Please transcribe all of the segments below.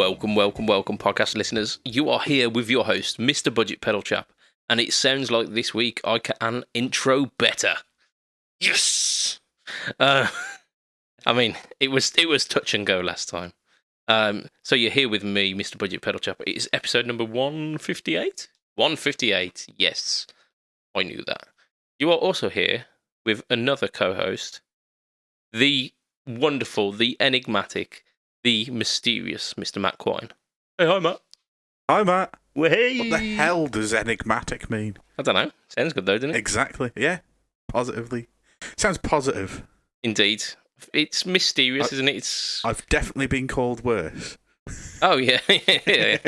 Welcome, podcast listeners. You are here with your host, Mr. BudgetPedalChap, and it sounds like this week I can intro better. Yes! I mean, it was touch and go last time. So you're here with me, Mr. BudgetPedalChap. It is episode number 158? 158, yes. I knew that. You are also here with another co-host, the wonderful, the enigmatic, the mysterious Mr. Matt Quine. Hey, hi, Matt. Hi, Matt. Hey. What the hell does enigmatic mean? I don't know. Sounds good, though, doesn't it? Exactly. Yeah. Positively. Sounds positive. Indeed. It's mysterious, isn't it? I've definitely been called worse. Oh, yeah. Yeah.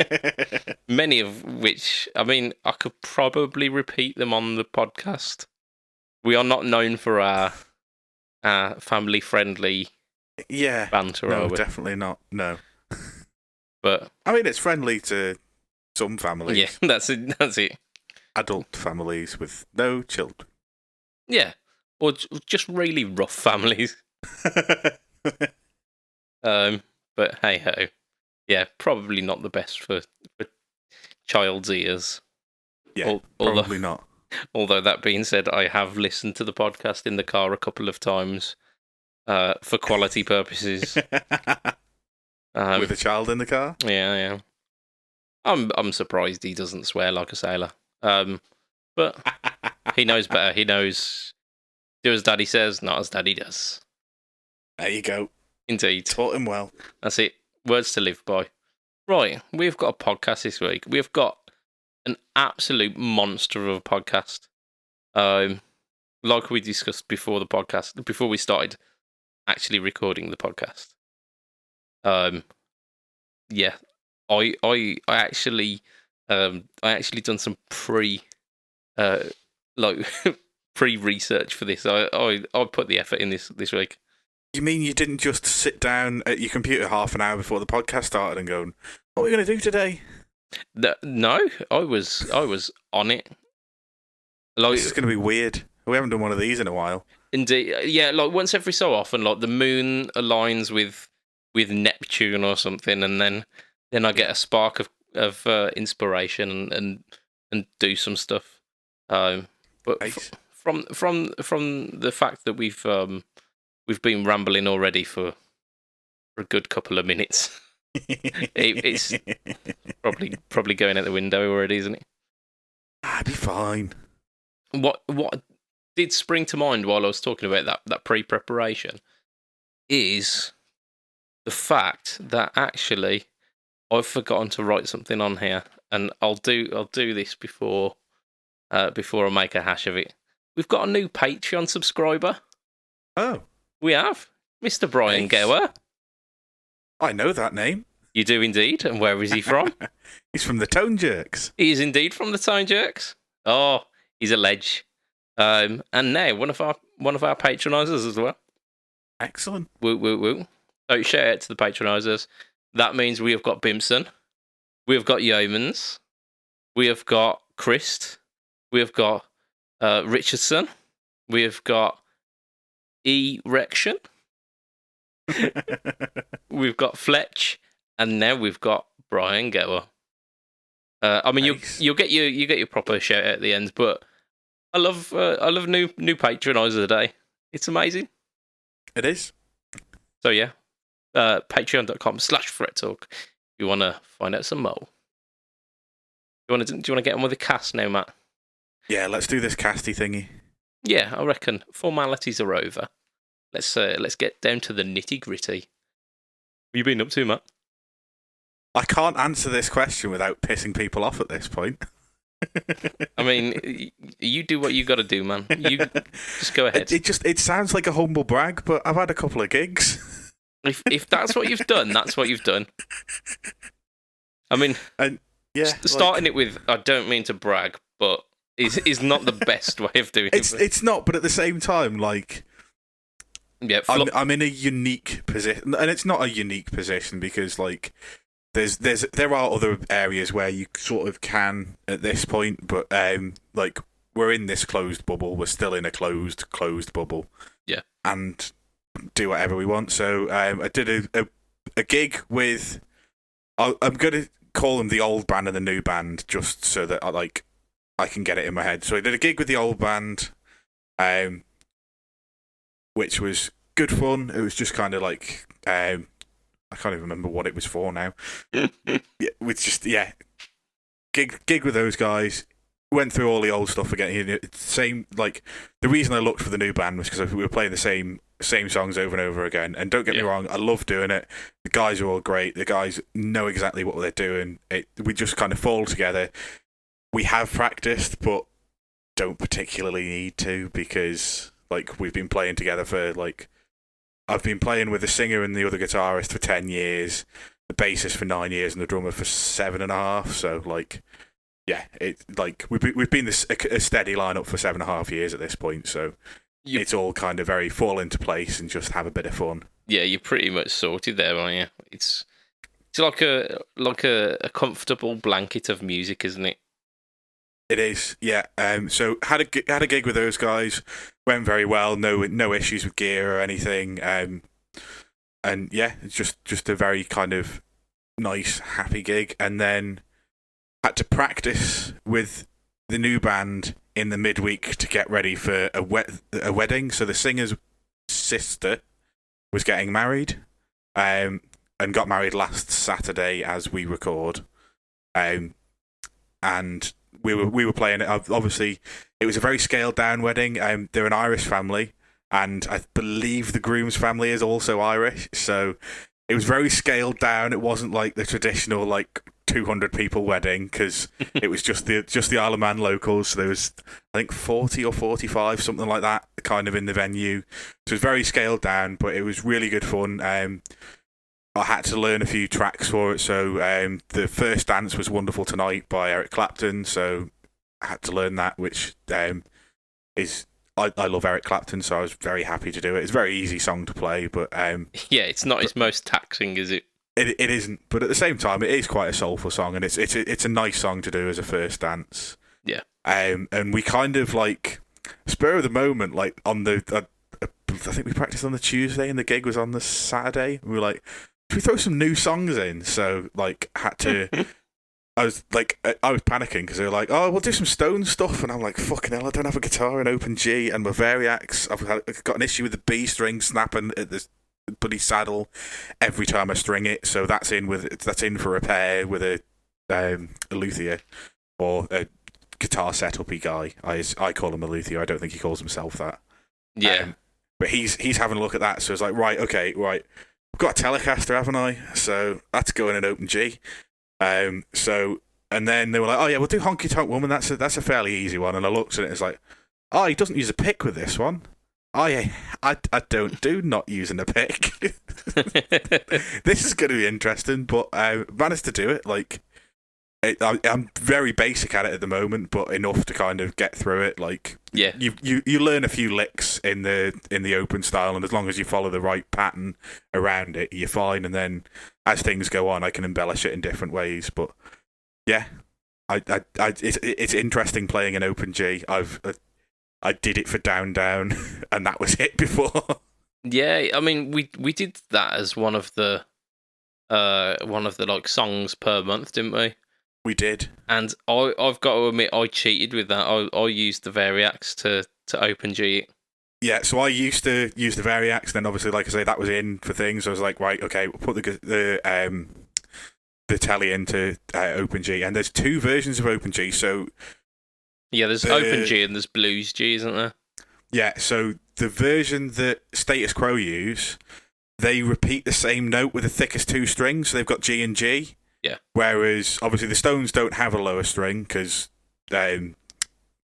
Many of which, I mean, I could probably repeat them on the podcast. We are not known for our family-friendly banter, no, are we? definitely not. No. But I mean, it's friendly to some families. yeah, that's it. Adult families with no children. Yeah. Or just really rough families. But hey-ho. Yeah, probably not the best for child's ears. Yeah, probably not. Although that being said, I have listened to the podcast in the car a couple of times for quality purposes. With a child in the car? Yeah. I'm surprised he doesn't swear like a sailor. But he knows better. He knows do as daddy says, not as daddy does. There you go. Indeed. Taught him well. That's it. Words to live by. Right, we've got a podcast this week. We've got an absolute monster of a podcast. Like we discussed before the podcast, before we started actually recording the podcast. Yeah, I actually done some pre research for this. I put the effort in this week. You mean you didn't just sit down at your computer half an hour before the podcast started and go, what are we going to do today? No, I was on it. Like, this is going to be weird. We haven't done one of these in a while. Indeed, yeah. Like once every so often, like the moon aligns with Neptune or something, and then I get a spark of inspiration and do some stuff. But Nice. from the fact that we've been rambling already for a good couple of minutes. It's probably going out the window already, isn't it? I'd be fine. What did spring to mind while I was talking about that pre-preparation is the fact that actually I've forgotten to write something on here, and I'll do this before I make a hash of it. We've got a new Patreon subscriber. Oh, we have Mr. Brian nice. Gower. I know that name. You do indeed. And where is he from? He's from the Tone Jerks. He is indeed from the Tone Jerks. Oh, he's a ledge. And now one of our patronisers as well. Excellent. Woo. So shout out to the patronisers. That means we have got Bimson, we have got Yeomans, we have got Christ, we have got Richardson, we have got Erection. We've got Fletch, and now we've got Brian Gower. I mean, nice. you'll get your proper shout out at the end, but I love new patronisers today. It's amazing. It is. So yeah, patreon.com/frettalk. If you want to find out some more. Do you want to get on with the cast now, Matt? Yeah, let's do this casty thingy. Yeah, I reckon formalities are over. Let's get down to the nitty gritty. What have you been up to, Matt? I can't answer this question without pissing people off at this point. I mean, you do what you got to do, man. You just go ahead. It sounds like a humble brag, but I've had a couple of gigs. If that's what you've done, that's what you've done. I mean, and yeah, starting it with "I don't mean to brag," but is not the best way of doing it. It's not, but at the same time, like, yeah, I'm in a unique position, and it's not a unique position because, like, there are other areas where you sort of can at this point, but like, we're in this closed bubble. We're still in a closed bubble. Yeah, and do whatever we want. So I did a gig with I'm gonna call them the old band and the new band just so that I can get it in my head. So I did a gig with the old band, which was good fun. It was just kind of like I can't even remember what it was for now. Gig with those guys. Went through all the old stuff again. Same, like, the reason I looked for the new band was because we were playing the same songs over and over again. And don't get me wrong, I love doing it. The guys are all great. The guys know exactly what they're doing. We just kind of fall together. We have practiced, but don't particularly need to because, like, we've been playing together for, like, I've been playing with the singer and the other guitarist for 10 years, the bassist for 9 years, and the drummer for 7.5. So, like, yeah, we've been a steady lineup for 7.5 years at this point, so it's all kind of very fall into place and just have a bit of fun. Yeah, you're pretty much sorted there, aren't you? It's like a comfortable blanket of music, isn't it? It is, yeah. So had a gig with those guys, went very well. No issues with gear or anything. And yeah, it's just a very kind of nice, happy gig. And then had to practice with the new band in the midweek to get ready for a wedding. So the singer's sister was getting married, and got married last Saturday as we record. And we were playing it. Obviously, it was a very scaled down wedding. They're an Irish family, and I believe the groom's family is also Irish. So it was very scaled down. It wasn't like the traditional like 200 people wedding because it was just the Isle of Man locals. So there was, I think, 40 or 45, something like that, kind of in the venue. So it was very scaled down, but it was really good fun. I had to learn a few tracks for it. So the first dance was Wonderful Tonight by Eric Clapton. So I had to learn that, which is I love Eric Clapton, so I was very happy to do it. It's a very easy song to play, but yeah, it's not his most taxing, is it? It isn't, but at the same time, it is quite a soulful song, and it's a nice song to do as a first dance. Yeah. And we kind of like spur of the moment, like on the I think we practiced on the Tuesday, and the gig was on the Saturday. We were like, should we throw some new songs in? So like, had to. I was panicking because they were like, "Oh, we'll do some Stone stuff," and I'm like, "Fucking hell, I don't have a guitar in open G, and my variacs. I've got an issue with the B string snapping at this bloody saddle every time I string it, so that's in for repair with a luthier or a guitar setupy guy. I call him a luthier. I don't think he calls himself that. Yeah, but he's having a look at that. So it's like, right, I've got a Telecaster, haven't I? So that's going in open G. So, and then they were like, "Oh yeah, we'll do Honky Tonk Woman. That's a fairly easy one." And I looked at it, it's like, "Oh, he doesn't use a pick with this one. I don't do not using a pick." This is going to be interesting, but I managed to do it. Like, I'm very basic at it at the moment, but enough to kind of get through it. Like, yeah, you learn a few licks in the open style, and as long as you follow the right pattern around it, you're fine. And then as things go on, I can embellish it in different ways. But yeah, it's interesting playing an open G. I did it for Down Down, and that was it before. Yeah, I mean, we did that as one of the like songs per month, didn't we? We did. And I've got to admit, I cheated with that. I used the variacs to open G it. Yeah, so I used to use the variacs. Then obviously, like I say, that was in for things. I was like, right, okay, we'll put the telly into open G, and there's two versions of open G. So yeah, there's open G and there's blues G, isn't there? Yeah, so the version that Status Quo use, they repeat the same note with the thickest two strings. So they've got G and G. Yeah. Whereas obviously the Stones don't have a lower string because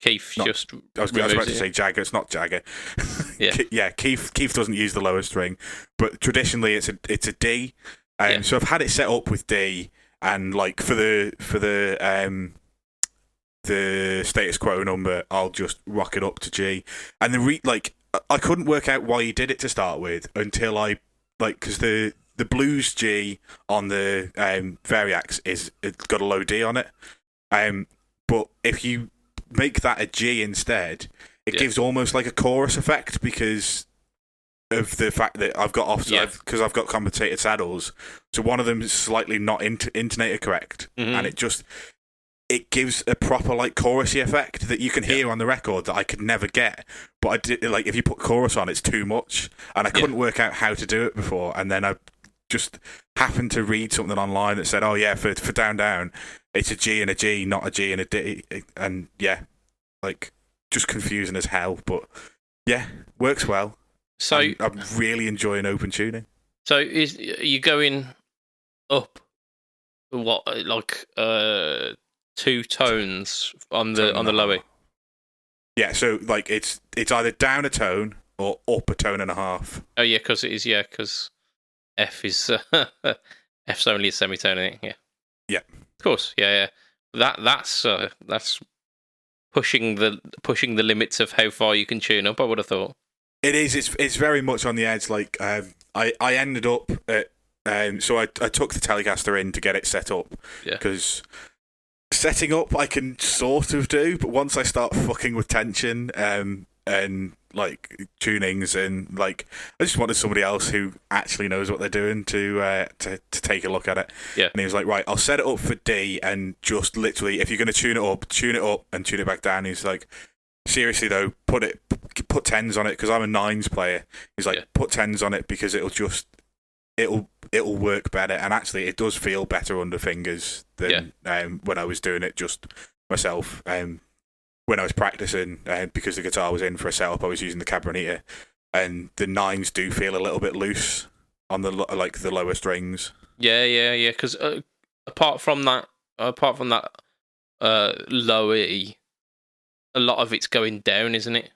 Keith just. I was about to say Jagger. It's not Jagger. Yeah. Yeah. Keith doesn't use the lower string, but traditionally it's a D. So I've had it set up with D, and like for the Status Quo number, I'll just rock it up to G. And I couldn't work out why he did it to start with until because the blues G on the variacs it's got a low D on it. But if you make that a G instead, it gives almost like a chorus effect because of the fact that I've got offside because I've got compensated saddles. So one of them is slightly not intonator correct, and it gives a proper like chorusy effect that you can hear on the record that I could never get. But I did, like, if you put chorus on, it's too much, and I couldn't work out how to do it before. And then I just happened to read something online that said, "Oh yeah, for down down, it's a G and a G, not a G and a D." And yeah, like just confusing as hell, but yeah, works well. So I'm really enjoying open tuning. So are you going up? What, like 2 tones on the low E? Yeah, so like it's either down a tone or up a tone and a half. Oh yeah, because it is. Yeah, because F is F's only a semitone, isn't it? Yeah. Of course. Yeah. That's pushing the limits of how far you can tune up, I would have thought. It is. It's very much on the edge. Like I ended up at so I took the Telecaster in to get it set up because setting up I can sort of do, but once I start fucking with tension and like tunings and like I just wanted somebody else who actually knows what they're doing to take a look at it. Yeah. And he was like, right, I'll set it up for D and just literally, if you're going to tune it up and tune it back down. He's like, seriously though, put 10s on it because I'm a 9s player. He's like, put 10s on it because it'll work better, and actually it does feel better under fingers than when I was doing it just myself. When I was practicing, because the guitar was in for a setup, I was using the Cabronita, and the 9s do feel a little bit loose on the lower strings. Yeah. Because apart from that low E, a lot of it's going down, isn't it?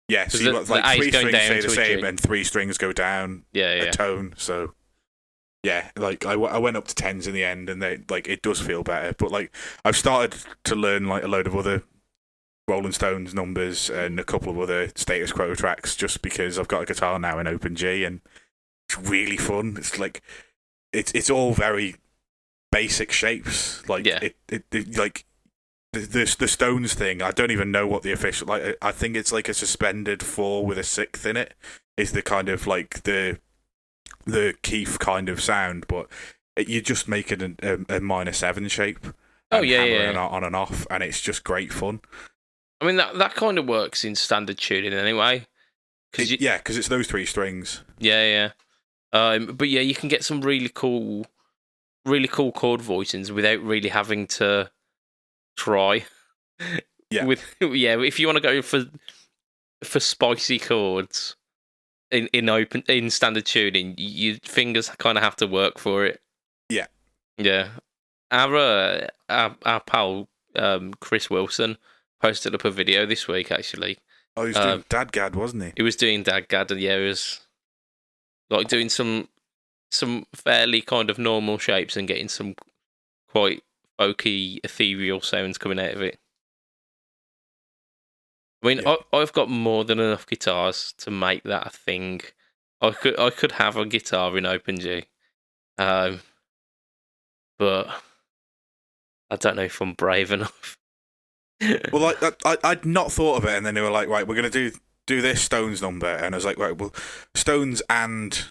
Yeah, so you've got like 3 strings stay the same and 3 strings go down a tone. So yeah, like I went up to 10s in the end, and they like it does feel better. But like I've started to learn like a load of other Rolling Stones numbers and a couple of other Status Quo tracks just because I've got a guitar now in Open G, and it's really fun. It's like it's all very basic shapes. Like it like the Stones thing. I don't even know what the official like. I think it's like a suspended 4 with a 6th in it. Is the kind of like the Keith kind of sound, but you just make it a minor 7 shape. Oh yeah. On and off, and it's just great fun. I mean, that kind of works in standard tuning anyway. Because it's those 3 strings. Yeah. But yeah, you can get some really cool chord voicings without really having to try. Yeah. If you want to go for spicy chords in standard tuning, your fingers kind of have to work for it. Yeah. Yeah. Our pal Chris Wilson posted up a video this week, actually. Oh, he was doing Dadgad, wasn't he? He was doing Dadgad, and yeah, he was like doing some fairly kind of normal shapes and getting some quite folky, ethereal sounds coming out of it. I mean, I've got more than enough guitars to make that a thing. I could have a guitar in Open G, but I don't know if I'm brave enough. Well, like I'd not thought of it, and then they were like, "Right, we're going to do this Stones number," and I was like, "Right, well, Stones and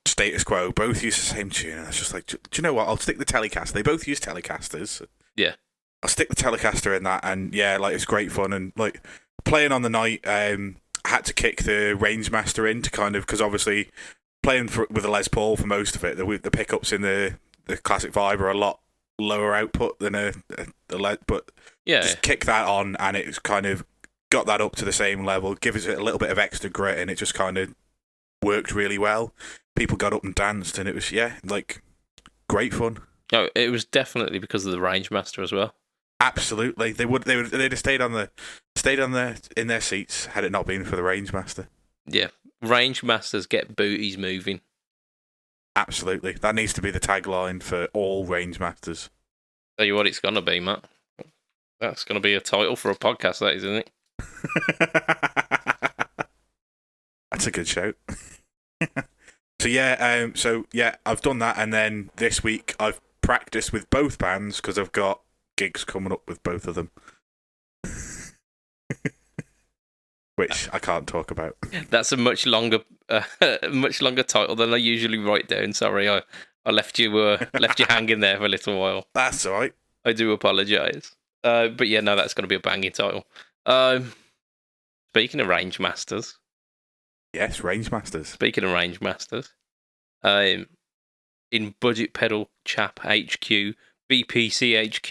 Status Quo both use the same tune," and I was just like, "Do you know what? I'll stick the Telecaster. They both use Telecasters. Yeah, I'll stick the Telecaster in that, and yeah, like it's great fun, and like playing on the night, I had to kick the Rangemaster in to kind of because obviously playing with a Les Paul for most of it, the pickups in the Classic Vibe are a lot lower output than a LED, but just kick that on and it's kind of got that up to the same level, gives it a little bit of extra grit, and it just kind of worked really well. People got up and danced, and it was like great fun. Oh, it was definitely because of the Rangemaster as well. Absolutely, they'd have stayed in their seats had it not been for the Rangemaster. Yeah, Rangemasters get booties moving. Absolutely. That needs to be the tagline for all Rangemasters. Tell you what it's going to be, Matt. That's going to be a title for a podcast, that is, isn't it? That's a good shout. So I've done that, and then this week I've practiced with both bands because I've got gigs coming up with both of them. which I can't talk about. That's a much longer title than I usually write down. Sorry, I left you hanging there for a little while. That's all right. I do apologise. But yeah, no, that's going to be a banging title. Speaking of Rangemasters. Yes, Rangemasters. Speaking of Rangemasters, in Budget Pedal Chap HQ, BPC HQ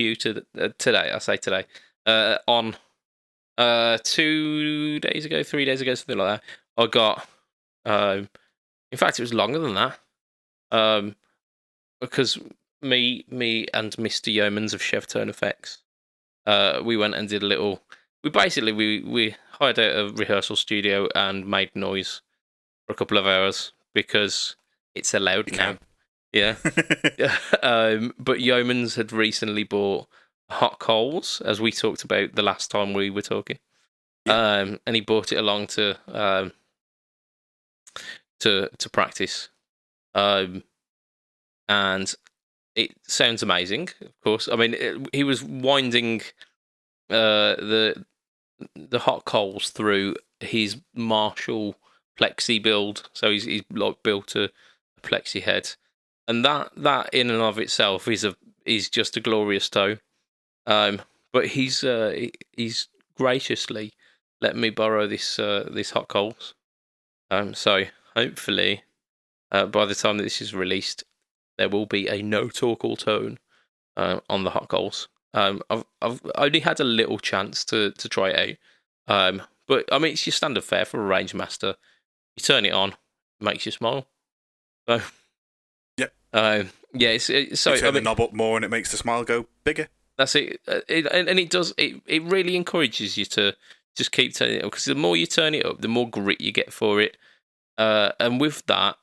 today, I say today, on 2 days ago, 3 days ago, something like that, I got, in fact, it was longer than that, because me and Mr. Yeomans of Chevtone Effects, we went and did a little, we hired out a rehearsal studio and made noise for a couple of hours because it's allowed now. Yeah. But Yeomans had recently bought hot coals, as we talked about the last time we were talking. And he brought it along to practice. And it sounds amazing, of course. I mean, he was winding the hot coals through his Marshall plexi build. So he's like built a plexi head. And that in and of itself is just a glorious tone. But he's graciously let me borrow this hot coals. So hopefully, by the time that this is released, there will be a no talk tone on the hot coals. I've only had a little chance to try it out. But I mean, it's your standard fare for a Rangemaster. You turn it on, it makes you smile. So. Yeah, so you turn the knob up more and it makes the smile go bigger. That's it, and it does. It really encourages you to just keep turning it up, because the more you turn it up, the more grit you get for it. And with that,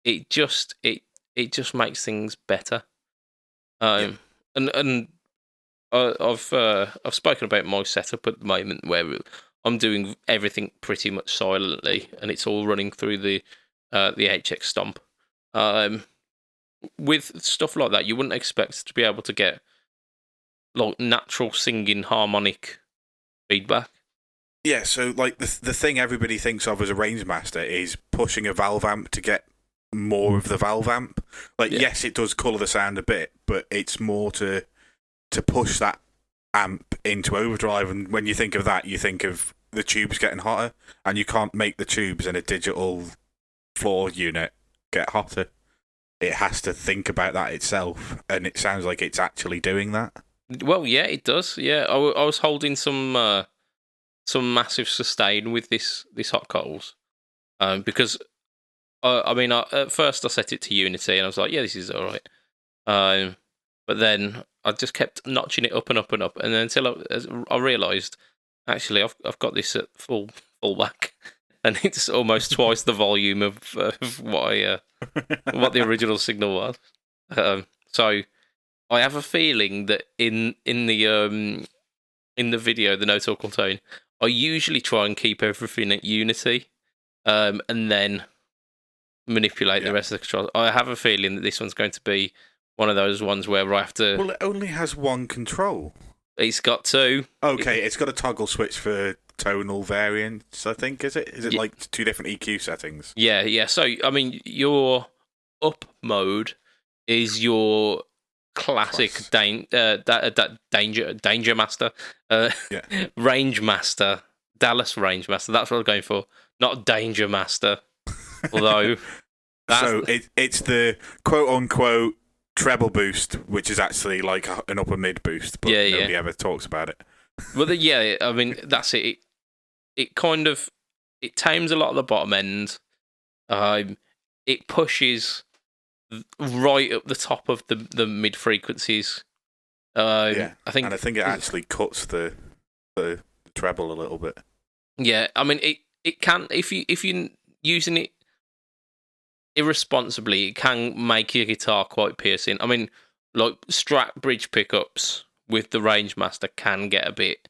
it just makes things better. And I've spoken about my setup at the moment, where I'm doing everything pretty much silently, and it's all running through the HX Stomp. With stuff like that, you wouldn't expect to be able to get like natural singing harmonic feedback. Yeah, so like the thing everybody thinks of as a Rangemaster is pushing a valve amp to get more of the valve amp. Like, yes, it does colour the sound a bit, but it's more to push that amp into overdrive. And when you think of that, you think of the tubes getting hotter, and you can't make the tubes in a digital floor unit get hotter. It has to think about that itself, and it sounds like it's actually doing that. Well, yeah, it does. Yeah, I was holding some massive sustain with this hot coals, because I mean, at first I set it to Unity, and I was like, yeah, this is all right. But then I just kept notching it up and up and up, and then until I realised, actually, I've got this at full back. And it's almost twice the volume of what the original signal was. So I have a feeling that in the video, the no talk tone, I usually try and keep everything at Unity, and then manipulate the rest of the controls. I have a feeling that this one's going to be one of those ones where I have to. Well, it only has one control. It's got two. Okay, it's got a toggle switch for tonal variants, I think, is it? Is it like two different EQ settings? Yeah. So, I mean, your up mode is your classic Danger Master, Rangemaster, Dallas Rangemaster. That's what I'm going for, not Danger Master. Although, so it's the quote unquote treble boost, which is actually like an upper mid boost, but nobody ever talks about it. Well, I mean, that's it. It kind of tames a lot of the bottom end. It pushes right up the top of the mid frequencies. I think it actually cuts the treble a little bit. Yeah, I mean, it can, if you're using it irresponsibly, it can make your guitar quite piercing. I mean, like Strat bridge pickups with the Rangemaster can get a bit.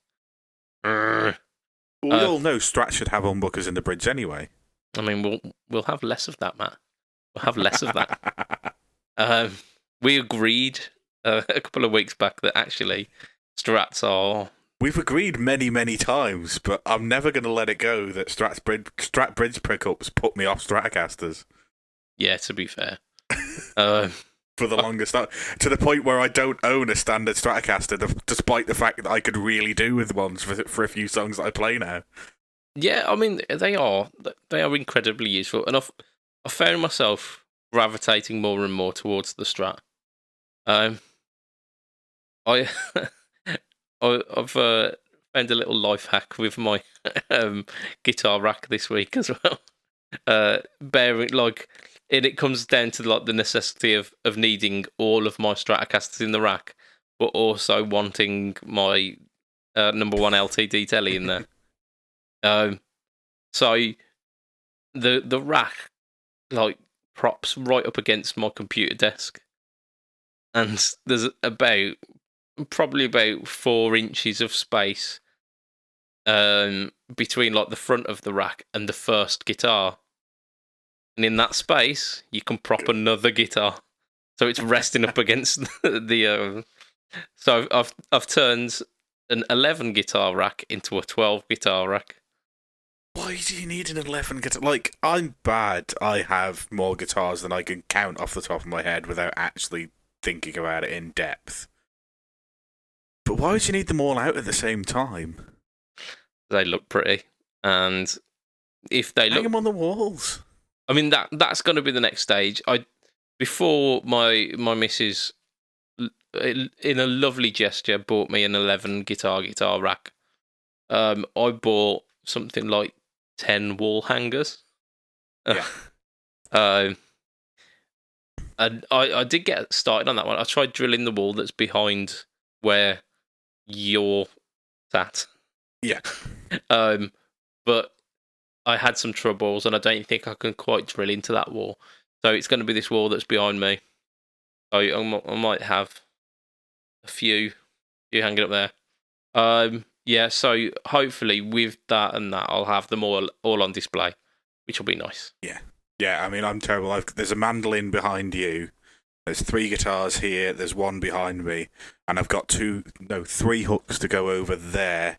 We all know Strat should have humbuckers in the bridge anyway. I mean, we'll have less of that, Matt. We'll have less of that. We agreed a couple of weeks back that actually Strats are We've agreed many, many times, but I'm never going to let it go that Strat bridge pickups put me off Stratocasters. Yeah, to be fair. For the longest time, to the point where I don't own a standard Stratocaster, despite the fact that I could really do with ones for a few songs that I play now. Yeah, I mean, they are incredibly useful, and I've found myself gravitating more and more towards the Strat. I I've found a little life hack with my guitar rack this week as well. And it comes down to like the necessity of needing all of my Stratocasters in the rack, but also wanting my number one LTD telly in there. So the rack like props right up against my computer desk, and there's probably about 4 inches of space between like the front of the rack and the first guitar. And in that space, you can prop another guitar, so it's resting up against the. So I've turned an 11 guitar rack into a 12 guitar rack. Why do you need an 11 guitar? Like, I'm bad. I have more guitars than I can count off the top of my head without actually thinking about it in depth. But why would you need them all out at the same time? They look pretty, and if they hang them on the walls. I mean, that's going to be the next stage. Before my missus, in a lovely gesture, bought me an 11 guitar rack. I bought something like 10 wall hangers. Yeah. And I did get started on that one. I tried drilling the wall that's behind where you're sat. Yeah. But I had some troubles, and I don't think I can quite drill into that wall. So it's going to be this wall that's behind me. So I might have a few hanging up there. Yeah, so hopefully with that and that, I'll have them all on display, which will be nice. Yeah. Yeah, I mean, I'm terrible. There's a mandolin behind you. There's 3 guitars here. There's 1 behind me. And I've got 3 hooks to go over there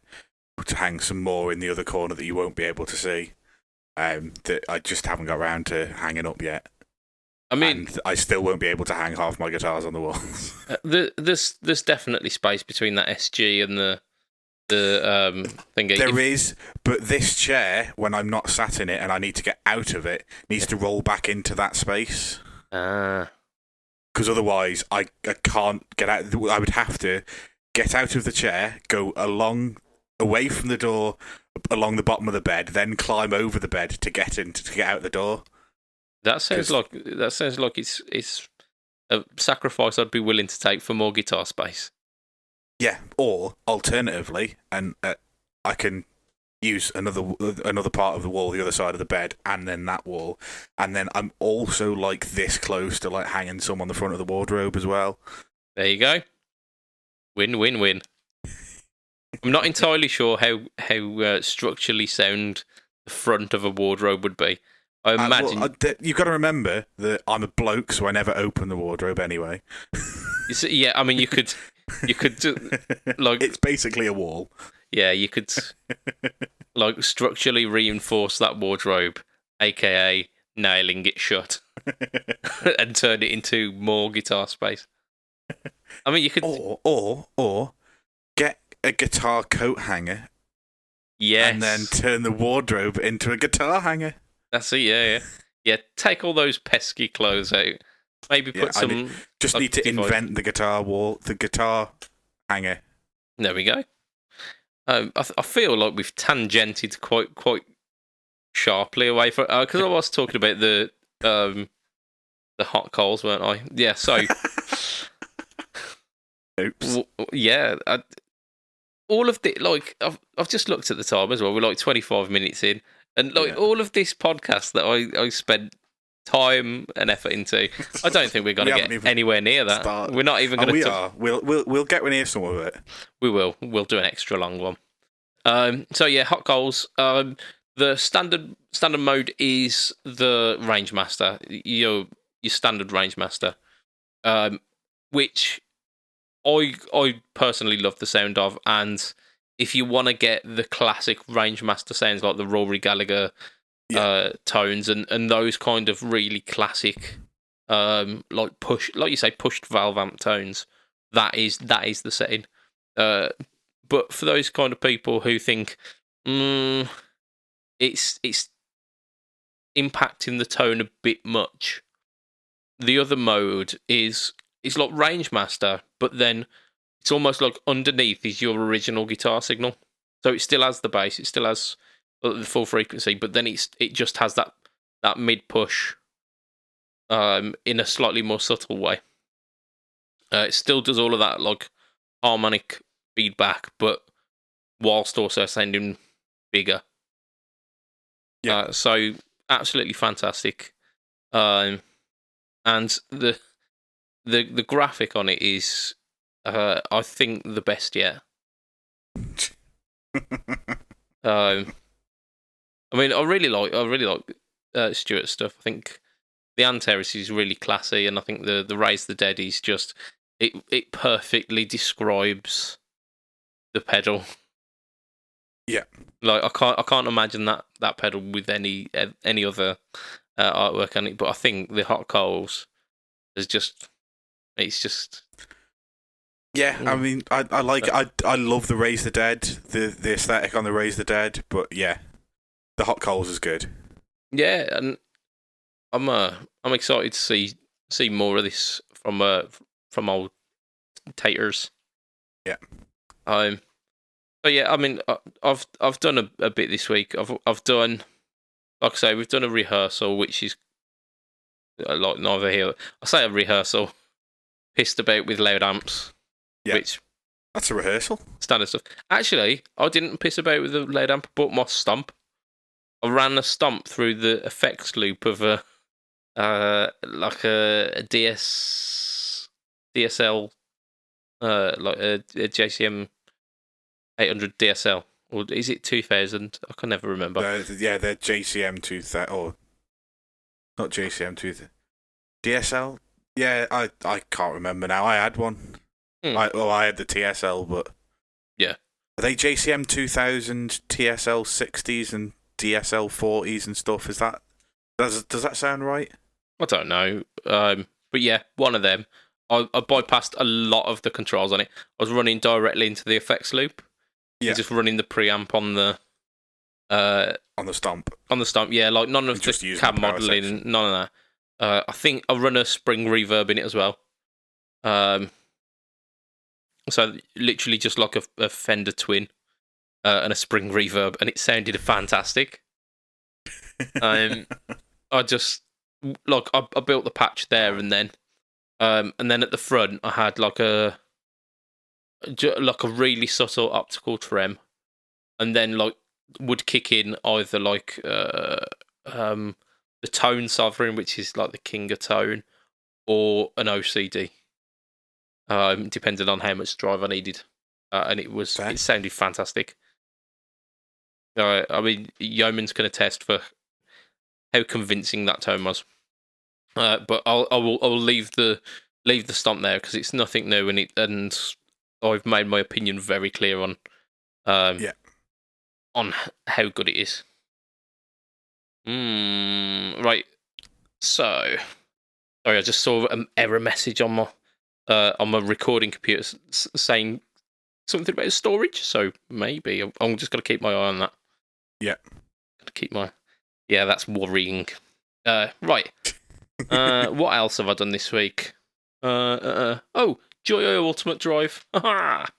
to hang some more in the other corner that you won't be able to see. That I just haven't got around to hanging up yet. I mean, and I still won't be able to hang half my guitars on the walls. There's definitely space between that SG and the thingy. There is, but this chair, when I'm not sat in it and I need to get out of it, needs to roll back into that space. Because otherwise, I can't get out. I would have to get out of the chair, go away from the door, along the bottom of the bed, then climb over the bed to get out the door. That sounds like it's a sacrifice I'd be willing to take for more guitar space. Yeah, or alternatively, and I can use another part of the wall, the other side of the bed, and then that wall, and then I'm also like this close to like hanging some on the front of the wardrobe as well. There you go. Win, win, win. I'm not entirely sure how structurally sound the front of a wardrobe would be. I imagine you've got to remember that I'm a bloke, so I never open the wardrobe anyway. Yeah, I mean you could like it's basically a wall. Yeah, you could like structurally reinforce that wardrobe, aka nailing it shut, and turn it into more guitar space. I mean, you could or get a guitar coat hanger. Yes. And then turn the wardrobe into a guitar hanger. That's it, yeah. Take all those pesky clothes out. Maybe put some. Need to invent the guitar hanger. There we go. I feel like we've tangented quite sharply away from because I was talking about the hot coals, weren't I? Yeah. So. Oops. Yeah. All of the I've just looked at the time as well. We're like 25 minutes in. And all of this podcast that I spent time and effort into, I don't think we're going to get anywhere near that. We're not even going to. We are. We'll get near some of it. We will. We'll do an extra long one. So yeah, hot coals. The standard mode is the Rangemaster. Your standard Rangemaster, which I personally love the sound of, and if you want to get the classic Rangemaster sounds like the Rory Gallagher tones and those kind of really classic, like you say, pushed valve amp tones, that is the setting. But for those kind of people who think it's impacting the tone a bit much, the other mode is like Rangemaster, but then it's almost like underneath is your original guitar signal. So it still has the bass, it still has the full frequency, but then it just has that mid push in a slightly more subtle way. It still does all of that like harmonic feedback, but whilst also sounding bigger. Yeah. So absolutely fantastic. And the graphic on it is, I think, the best yet. I mean, I really like Stuart's stuff. I think the Antares is really classy, and I think the Raise the Dead is just it perfectly describes the pedal. Yeah, like I can't imagine that pedal with any other artwork on it. But I think the Hot Coals is just yeah. I mean, I like I love the Raise the Dead, the aesthetic on the Raise the Dead, but yeah, the Hot Coals is good. Yeah, and I'm excited to see more of this from old taters. Yeah. But yeah, I mean, I've done a bit this week. I've done, like I say, we've done a rehearsal, which is like neither here. I say a rehearsal, pissed about with loud amps. Yeah. Which that's a rehearsal. Standard stuff. Actually, I didn't piss about with the loud amp. I bought my stomp. I ran a stomp through the effects loop of like a DSL, like a JCM 800 DSL, or is it 2000? I can never remember. Yeah, they're JCM 2000, or not JCM 2000. DSL? Yeah, I can't remember now. I had one. I had the TSL, but yeah, are they JCM 2000 TSL 60s and DSL 40s and stuff? Is that does that sound right? I don't know, but yeah, one of them. I bypassed a lot of the controls on it. I was running directly into the effects loop. Yeah, just running the preamp on the stomp. On the stomp, yeah, like none of the cab modelling, none of that. I think I run a spring reverb in it as well. So literally just like a Fender Twin and a spring reverb, and it sounded fantastic. I just I built the patch there and then at the front I had like a really subtle optical trem, and then like would kick in either like the tone sovereign, which is like the King of Tone, or an OCD, depending on how much drive I needed, and it sounded fantastic. I mean, Yeoman's can attest for how convincing that tone was. But I will leave the stomp there because it's nothing new, and I've made my opinion very clear on on how good it is. Right. So, sorry, I just saw an error message on my recording computer saying something about storage. So maybe I'm just gonna keep my eye on that. Yeah. That's worrying. Right. What else have I done this week? Oh, Joyo Ultimate Drive. I've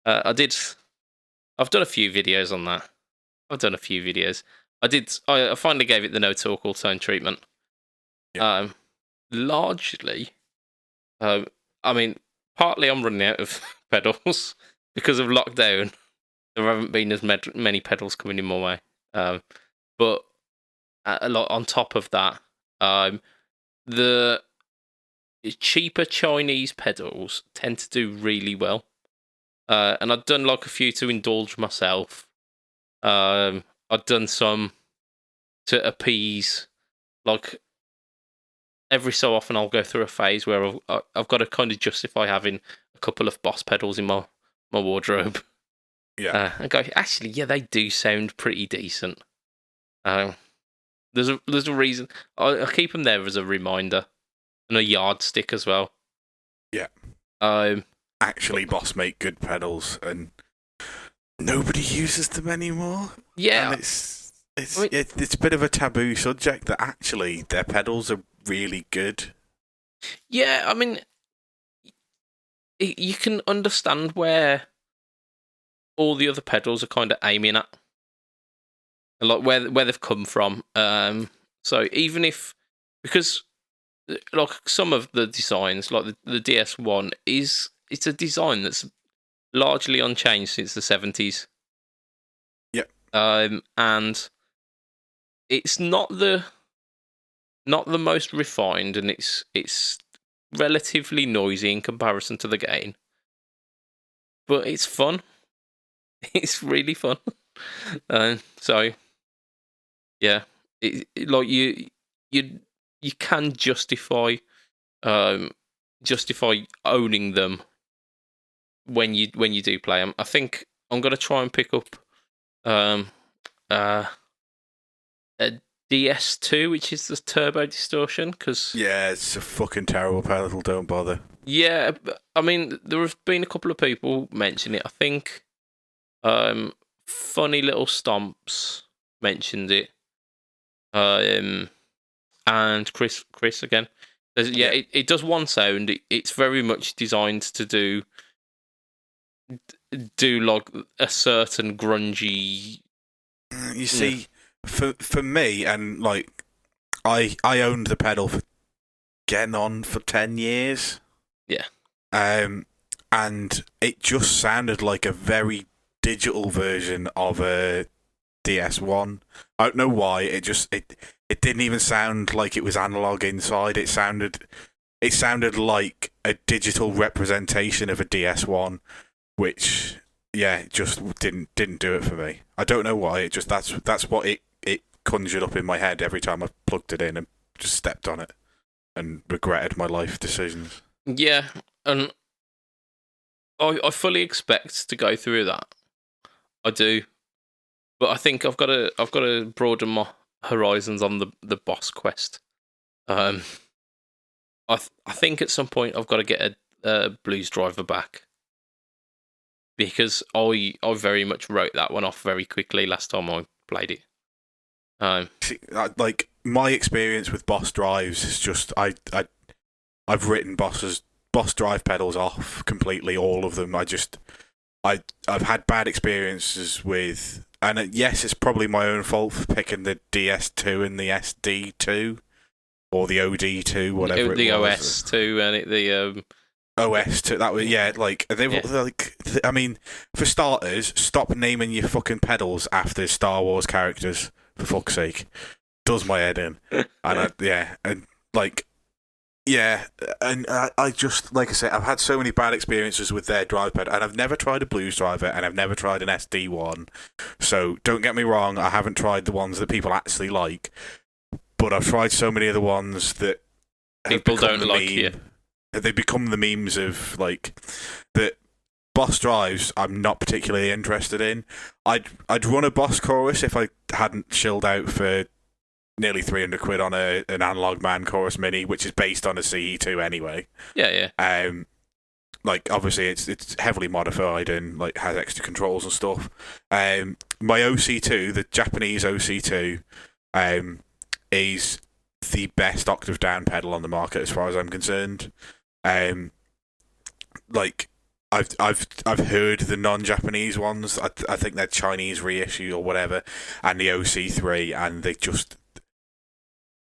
done a few videos on that. I finally gave it the no talk all tone treatment. Yeah. Largely, I mean, partly I'm running out of pedals because of lockdown. There haven't been as many pedals coming in my way. But a lot on top of that, the cheaper Chinese pedals tend to do really well. And I've done like a few to indulge myself. I've done some to appease, like every so often I'll go through a phase where I've got to kind of justify having a couple of Boss pedals in my wardrobe. and go, actually, yeah, they do sound pretty decent. There's a reason. I keep them there as a reminder and a yardstick as well. Yeah. Um, Actually, boss make good pedals, and nobody uses them anymore. Yeah, and it's a bit of a taboo subject that actually their pedals are really good. Yeah, I mean, you can understand where all the other pedals are kind of aiming at, like where they've come from. So even if, because like some of the designs, like the DS1 it's a design that's largely unchanged since the 70s. Yep. And it's not the most refined, and it's relatively noisy in comparison to the gain, but it's fun. It's really fun. So yeah, like you can justify owning them when you do play them. I think I'm gonna try and pick up a DS2, which is the turbo distortion, because it's a fucking terrible pedal. Don't bother. Yeah, I mean, there have been a couple of people mention it. I think Funny Little Stomps mentioned it, and Chris again. It does one sound. It's very much designed to do like a certain grungy. You see, for me, and like I owned the pedal for getting on for 10 years. Yeah. And it just sounded like a very digital version of a DS1. I don't know why. It didn't even sound like it was analog inside. It sounded like a digital representation of a DS1, which just didn't do it for me. I don't know why. It just that's what it conjured up in my head every time I plugged it in and just stepped on it and regretted my life decisions. Yeah, and I fully expect to go through that. I do, but I think I've got to broaden my horizons on the boss quest. I think at some point I've got to get a blues driver back, because I very much wrote that one off very quickly last time I played it. See, like my experience with boss drives is just I've written boss drive pedals off completely, all of them. I've had bad experiences with, and yes, it's probably my own fault for picking the DS2 and the SD2 or the OD2, whatever it was. The OS2 and the OS2. That was I mean, for starters, stop naming your fucking pedals after Star Wars characters, for fuck's sake. Does my head in. And I just, like I said, I've had so many bad experiences with their drive pad, and I've never tried a blues driver, and I've never tried an SD one. So don't get me wrong, I haven't tried the ones that people actually like, but I've tried so many of the ones that people don't like you. They become the memes of like that. Boss drives, I'm not particularly interested in. I'd run a boss chorus if I hadn't chilled out for nearly 300 quid on an Analog Man Chorus Mini, which is based on a CE2 anyway. Yeah. Like obviously it's heavily modified and like has extra controls and stuff. My OC2, the Japanese OC2, is the best octave down pedal on the market as far as I'm concerned. Like I've heard the non-Japanese ones. I think they're Chinese reissue or whatever, and the OC3, and they just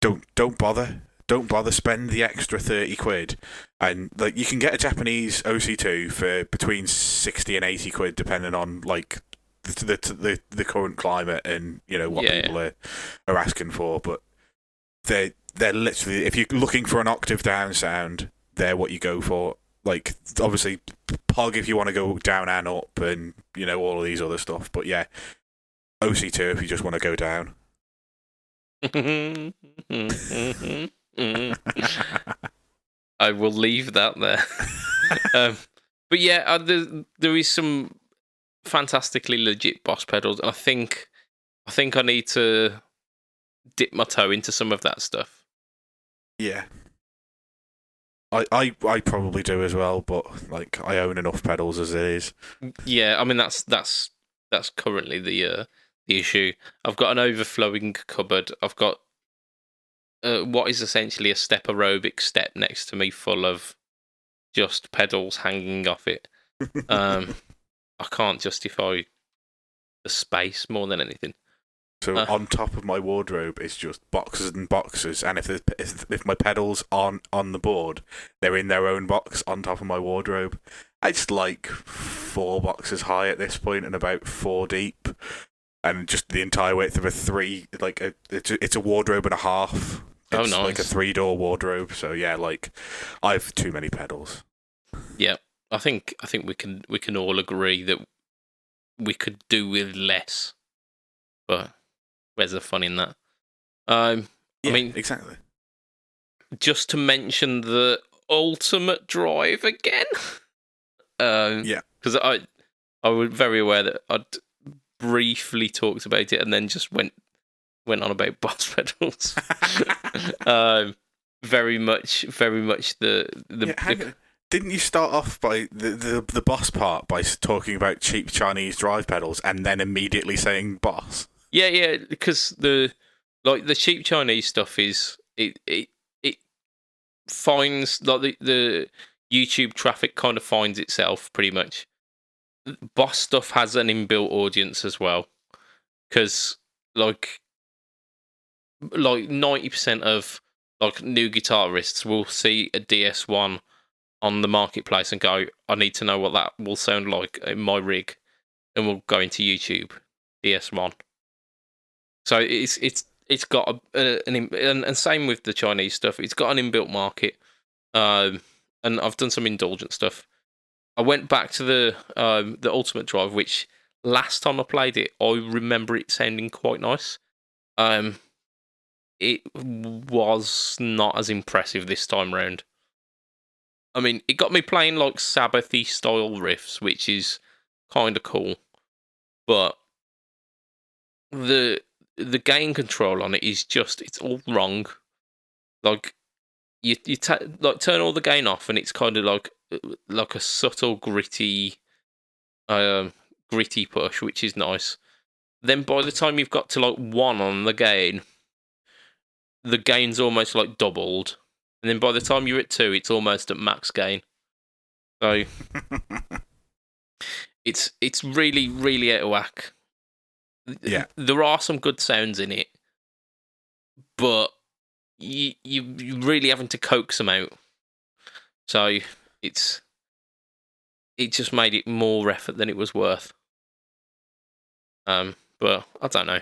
don't bother. Don't bother. Spend the extra 30 quid, and like you can get a Japanese OC2 for between 60 and 80 quid, depending on like the current climate and what people are asking for. But they're literally, if you're looking for an octave down sound, they're what you go for. Like obviously Pog if you want to go down and up, and all of these other stuff. But yeah, OC2 if you just want to go down. I will leave that there. But yeah, there is some fantastically legit Boss pedals, and I think I need to dip my toe into some of that stuff. Yeah. I probably do as well, but like I own enough pedals as it is. Yeah, I mean that's currently the issue. I've got an overflowing cupboard. I've got what is essentially a step aerobic step next to me, full of just pedals hanging off it. I can't justify the space more than anything. So on top of my wardrobe is just boxes and boxes, and if my pedals aren't on the board, they're in their own box on top of my wardrobe. It's like 4 boxes high at this point and about 4 deep, and just the entire width of a 3. Like it's a wardrobe and a half. It's nice. Like a 3-door wardrobe. So yeah, like I've too many pedals. Yeah, I think we can all agree that we could do with less, but where's the fun in that? I mean, exactly. Just to mention the ultimate drive again. Because I was very aware that I'd briefly talked about it and then just went on about boss pedals. Very much the Didn't you start off by the boss part by talking about cheap Chinese drive pedals and then immediately saying boss? Yeah, because the cheap Chinese stuff is it finds like the YouTube traffic kind of finds itself pretty much. Boss stuff has an inbuilt audience as well, because like 90% of like new guitarists will see a DS1 on the marketplace and go, I need to know what that will sound like in my rig, and we'll go into YouTube DS1. So it's got and same with the Chinese stuff. It's got an inbuilt market, and I've done some indulgent stuff. I went back to the Ultimate Drive, which last time I played it, I remember it sounding quite nice. It was not as impressive this time round. I mean, it got me playing like Sabbathy style riffs, which is kind of cool, but the gain control on it is just, it's all wrong. Like you turn all the gain off, and it's kind of like a subtle gritty push, which is nice. Then by the time you've got to like 1 on the gain's almost like doubled, and then by the time you're at 2, it's almost at max gain. So it's really, really out of whack. Yeah, there are some good sounds in it, but you really having to coax them out. So it just made it more effort than it was worth. But I don't know.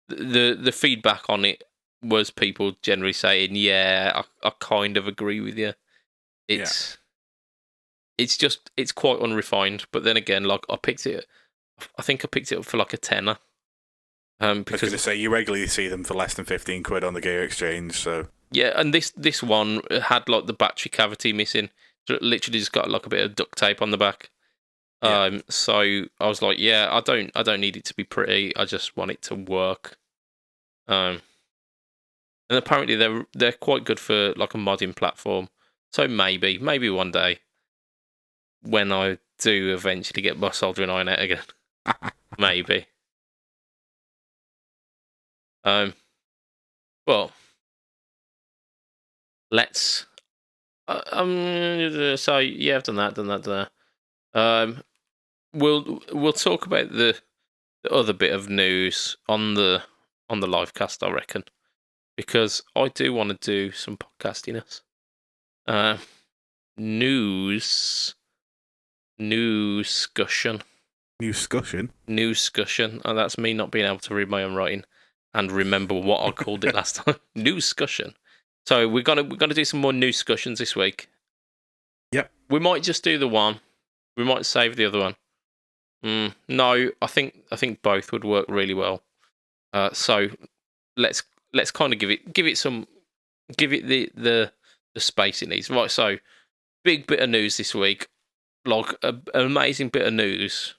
The feedback on it was people generally saying, yeah, I kind of agree with you. It's quite unrefined. But then again, like I think I picked it up for like a tenner. Because I was going to say, you regularly see them for less than 15 quid on the Gear Exchange, so... Yeah, and this one had like the battery cavity missing. So it literally just got like a bit of duct tape on the back. Yeah. So I was like, yeah, I don't need it to be pretty. I just want it to work. And apparently they're quite good for like a modding platform. So maybe one day, when I do eventually get my soldering iron out again, maybe. Well, let's. So yeah, I've done that. We'll talk about the other bit of news on the live cast, I reckon, because I do want to do some podcastiness. News discussion. And that's me not being able to read my own writing and remember what I called it last time. News discussion. So we're gonna do some more news discussions this week. Yep. We might just do the one. We might save the other one. No, I think both would work really well. So let's kind of give it the space it needs. Right. So big bit of news this week. like an amazing bit of news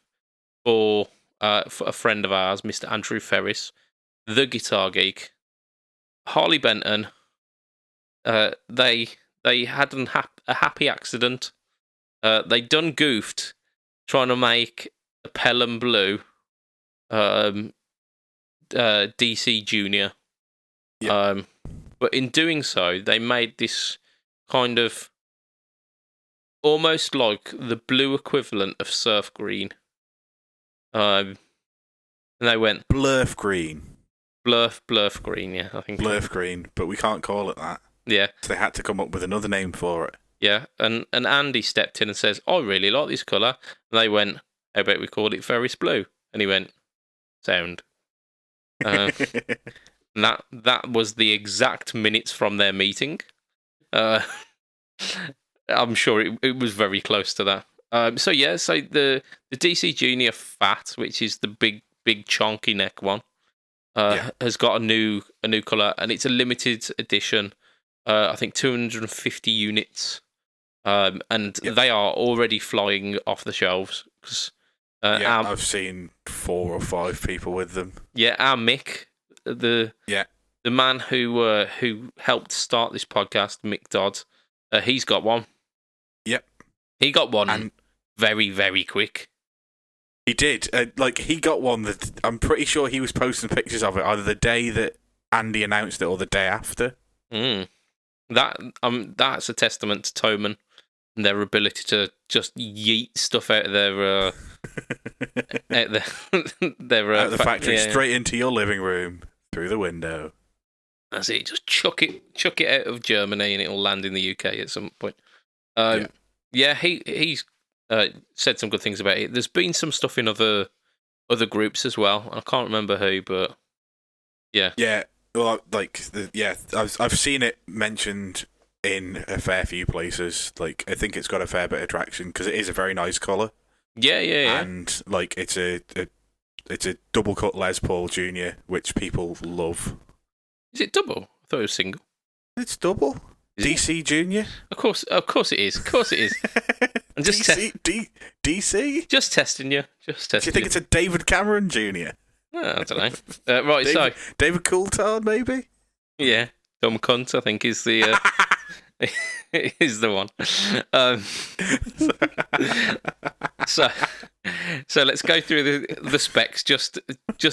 for a friend of ours, Mr. Andrew Ferris, the Guitar Geek. Harley Benton, they had a happy accident. They done goofed trying to make a Pelham Blue DC Junior. Yep. But in doing so, they made this kind of almost like the blue equivalent of surf green. And they went Blurf green. Blurf green, yeah, I think. Blurf green, but we can't call it that. Yeah. So they had to come up with another name for it. Yeah, and Andy stepped in and says, I really like this colour. And they went, how about we call it Ferris Blue? And he went, sound. And that was the exact minutes from their meeting. I'm sure it was very close to that. So the DC Junior Fat, which is the big chonky neck one, has got a new colour, and it's a limited edition. I think 250 units. And they are already flying off the shelves. I've seen 4 or 5 people with them. Yeah, our Mick, the man who helped start this podcast, Mick Dodd, he's got one. Yep, he got one, and very, very quick. He did. He got one that I'm pretty sure he was posting pictures of it either the day that Andy announced it or the day after. That's a testament to Toman and their ability to just yeet stuff out of their out of the factory straight into your living room through the window. That's it. Just chuck it out of Germany and it'll land in the UK at some point. He's said some good things about it. There's been some stuff in other groups as well. I can't remember who, but yeah. Yeah. Well, I've seen it mentioned in a fair few places. Like, I think it's got a fair bit of traction because it is a very nice colour. Yeah. And it's a double cut Les Paul Junior, which people love. Is it double? I thought it was single. It's double. Is DC it? Junior. Of course it is. Of course it is. I'm just DC. Just testing you. Do you think it's a David Cameron Junior? I don't know. Right, David Coulthard, maybe. Yeah, Dumb Cunt, I think is the is the one. So let's go through the specs just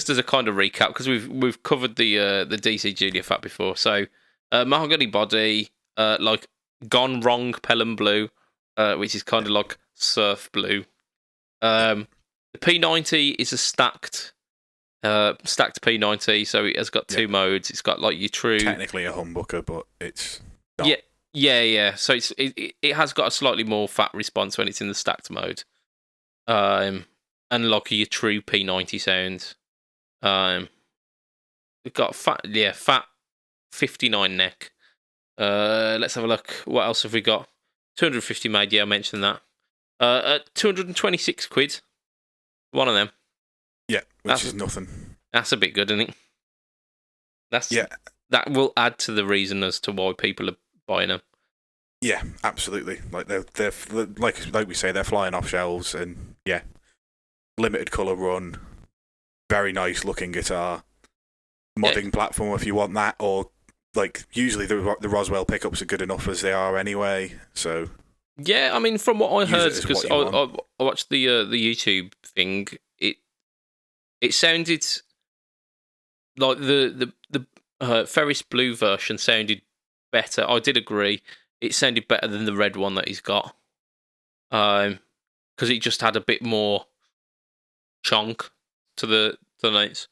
as a kind of recap, because we've covered the DC Junior Fat before. So mahogany body, like gone wrong Pelham Blue, which is kind of like surf blue. The P90 is a stacked P90, so it has got 2 modes. It's got like your true, technically a humbucker, but it's not. Yeah. So it has got a slightly more fat response when it's in the stacked mode, and like your true P90 sound. We've got fat 59 neck. Let's have a look. What else have we got? 250 made. Yeah, I mentioned that. At 226 quid, one of them. Yeah, which is nothing. That's a bit good, isn't it? That will add to the reason as to why people are buying them. Yeah, absolutely. Like they're like we say, they're flying off shelves, and limited colour run, very nice looking guitar, modding platform if you want that, or like usually the Roswell pickups are good enough as they are anyway. So yeah, I mean, from what I heard, because I watched the YouTube thing, it sounded like the Ferris Blue version sounded better. I did agree. It sounded better than the red one that he's got. Because it just had a bit more chunk to the notes.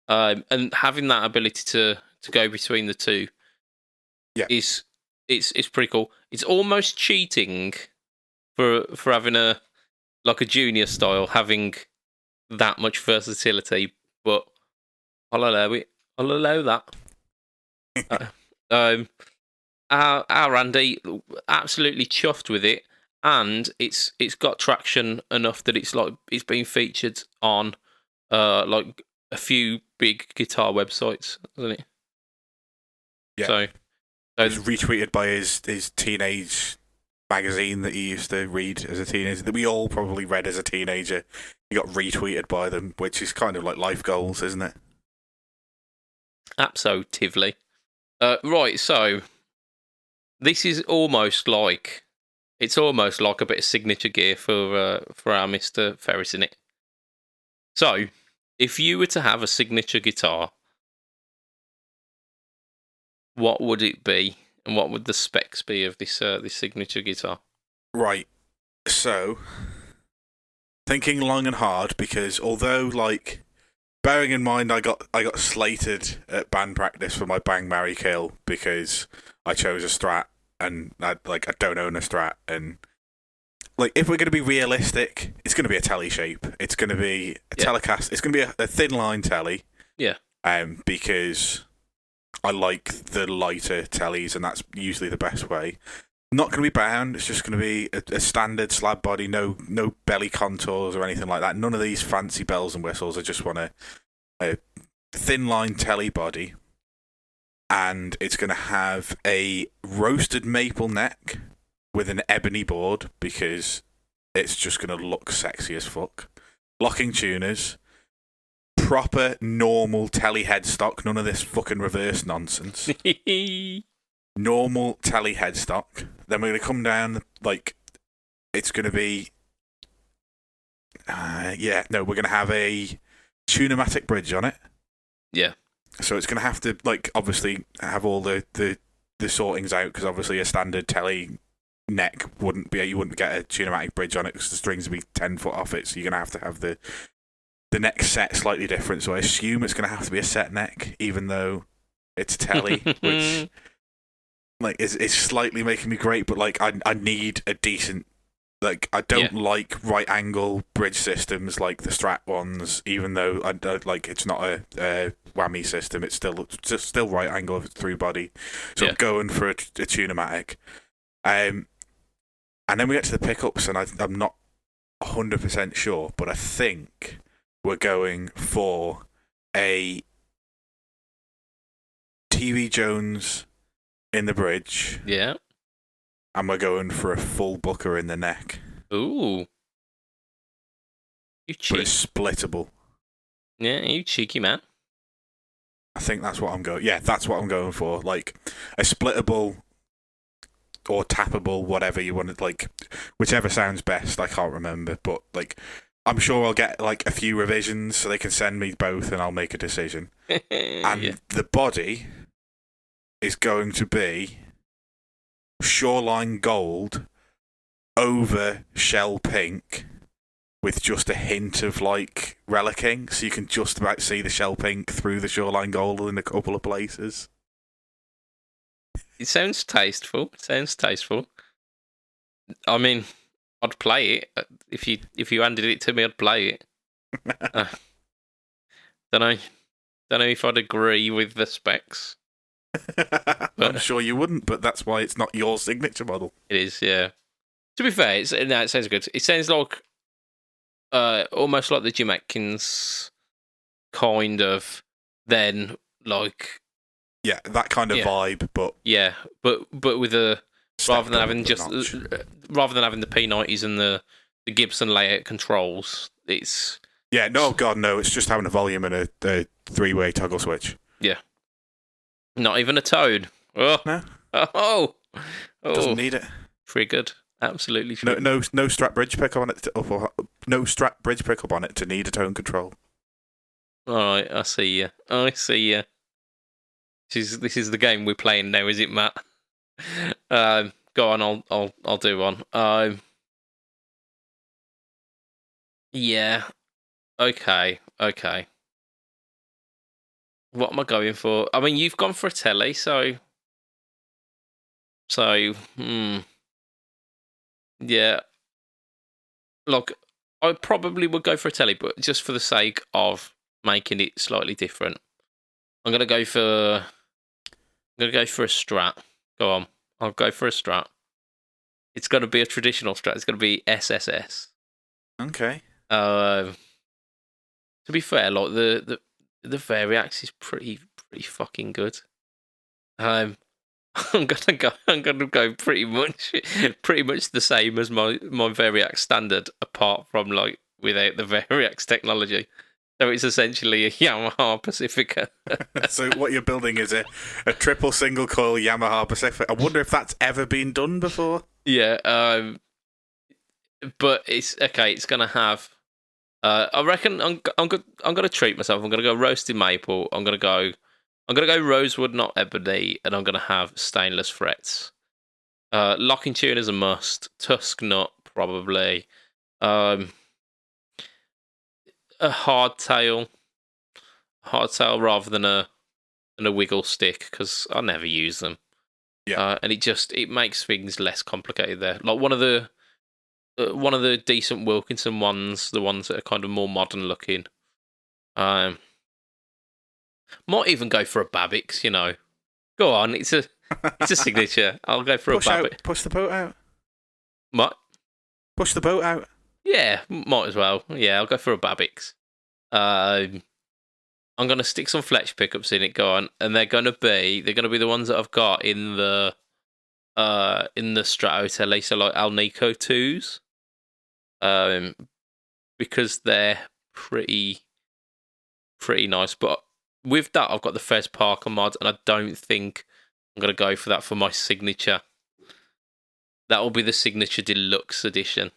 And having that ability to go between the two is it's pretty cool. It's almost cheating for having a junior style, having that much versatility, but I'll allow it. I'll allow that. Our Andy absolutely chuffed with it, and it's got traction enough that it's been featured on like a few big guitar websites, hasn't it? Yeah. So it's retweeted by his teenage magazine that you used to read as a teenager, that we all probably read as a teenager. You got retweeted by them, which is kind of like life goals, isn't it? Absolutely. Right, so this is almost like a bit of signature gear for our Mr. Ferris, in it. So, if you were to have a signature guitar, what would it be, and what would the specs be of this signature guitar? Right. So, thinking long and hard, because although, like, bearing in mind I got slated at band practice for my Bang Marry Kill because I chose a Strat, and I don't own a Strat, and like, if we're going to be realistic, it's going to be a telly shape. It's going to be a Telecast. It's going to be a thin line telly. Yeah. Because I like the lighter tellies, and that's usually the best way. Not going to be bound. It's just going to be a standard slab body, no belly contours or anything like that. None of these fancy bells and whistles. I just want a thin line telly body, and it's going to have a roasted maple neck with an ebony board because it's just going to look sexy as fuck. Locking tuners, proper normal telly headstock, none of this fucking reverse nonsense. Normal telly headstock. Then we're going to come down, like, it's going to be... we're going to have a Tune-o-matic bridge on it. Yeah. So it's going to have to, like, obviously have all the sortings out, because obviously a standard telly neck you wouldn't get a Tune-o-matic bridge on it because the strings would be 10 foot off it, so you're going to have the neck set slightly different. So I assume it's going to have to be a set neck, even though it's a telly, which like is slightly making me great, but like I need a decent, like, I don't like right angle bridge systems like the Strat ones, even though I don't, like, it's not a whammy system, it's still right angle through body. So I'm going for a Tune-o-matic. And then we get to the pickups, and I'm not 100% sure, but I think we're going for a TV Jones in the bridge. Yeah. And we're going for a full Booker in the neck. Ooh. You cheeky. But it's splittable. Yeah, you cheeky man. I think that's what I'm going. Yeah, that's what I'm going for. Like a splittable or tappable, whatever you want to, like, whichever sounds best. I can't remember, but like, I'm sure I'll get like a few revisions so they can send me both, and I'll make a decision. And the body is going to be shoreline gold over shell pink with just a hint of like relicking, so you can just about see the shell pink through the shoreline gold in a couple of places. It sounds tasteful. I mean, I'd play it if you handed it to me. I'd play it. Don't know if I'd agree with the specs. I'm sure you wouldn't, but that's why it's not your signature model. It is, yeah. To be fair, it sounds good. It sounds like almost like the Jim Atkins kind of, then like, yeah, that kind of vibe, but but with a rather than having the P90s and the Gibson layout controls, it's God no, it's just having a volume and a three-way toggle switch. Yeah, not even a Toad. Oh no, doesn't need it. Triggered, absolutely triggered. No Strat bridge pickup on it. No Strat bridge pickup on it to need a tone control. All right, I see you. This is the game we're playing now, is it, Matt? Go on, I'll do one. Yeah. Okay. What am I going for? I mean, you've gone for a telly, so yeah. Look, I probably would go for a telly, but just for the sake of making it slightly different, I'm gonna go for a Strat. Go on, I'll go for a Strat. It's gonna be a traditional Strat. It's gonna be SSS. Okay. To be fair, like the Variax is pretty fucking good. I'm gonna go pretty much the same as my Variax standard, apart from like without the Variax technology. So it's essentially a Yamaha Pacifica. So what you're building is a triple single coil Yamaha Pacific. I wonder if that's ever been done before. Yeah, but it's okay. It's gonna have. I reckon I'm gonna treat myself. I'm gonna go roasted maple. I'm gonna go rosewood, not ebony, and I'm gonna have stainless frets. Locking tune is a must. Tusk nut probably. A hardtail rather than a wiggle stick, because I never use them. Yeah, and it makes things less complicated there. Like one of the decent Wilkinson ones, the ones that are kind of more modern looking. Might even go for a Babix, you know. Go on, it's a signature. I'll go for a Babix. Push the boat out. What? Push the boat out. Yeah, might as well. Yeah, I'll go for a Babix. I'm gonna stick some Fletch pickups in it. Go on, and they're gonna be the ones that I've got in the Strato Tele, so like Alnico 2s. Because they're pretty nice. But with that, I've got the Fez Parker mod, and I don't think I'm gonna go for that for my signature. That will be the signature deluxe edition.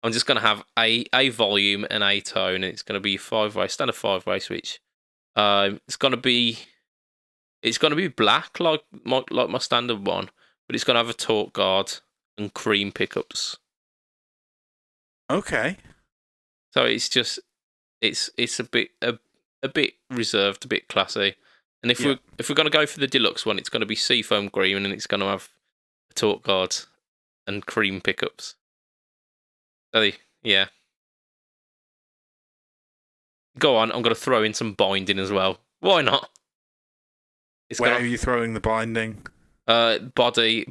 I'm just gonna have a volume and a tone, and it's gonna be standard 5-way switch. It's gonna be black like my standard one, but it's gonna have a torque guard and cream pickups. Okay. So it's just it's a bit reserved, a bit classy. And if we're gonna go for the deluxe one, it's gonna be seafoam green, and it's gonna have a torque guard and cream pickups. So yeah. Go on, I'm gonna throw in some binding as well. Why not? Where are you throwing the binding? Body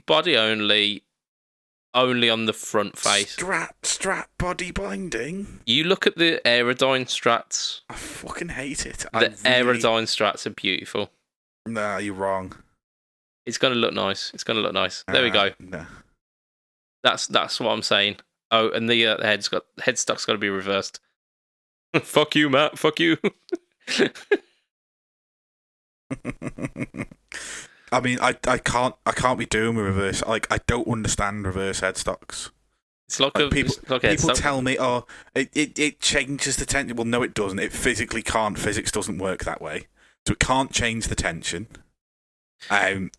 only on the front face. Strap body binding. You look at the Aerodyne strats. I fucking hate it. Aerodyne strats are beautiful. Nah, you're wrong. It's gonna look nice. There we go. Nah. That's what I'm saying. Oh, and the headstock's got to be reversed. Fuck you, Matt. Fuck you. I mean, I can't be doing with reverse. Like, I don't understand reverse headstocks. It's like people tell me, oh, it changes the tension. Well, no, it doesn't. It physically can't. Physics doesn't work that way. So it can't change the tension. And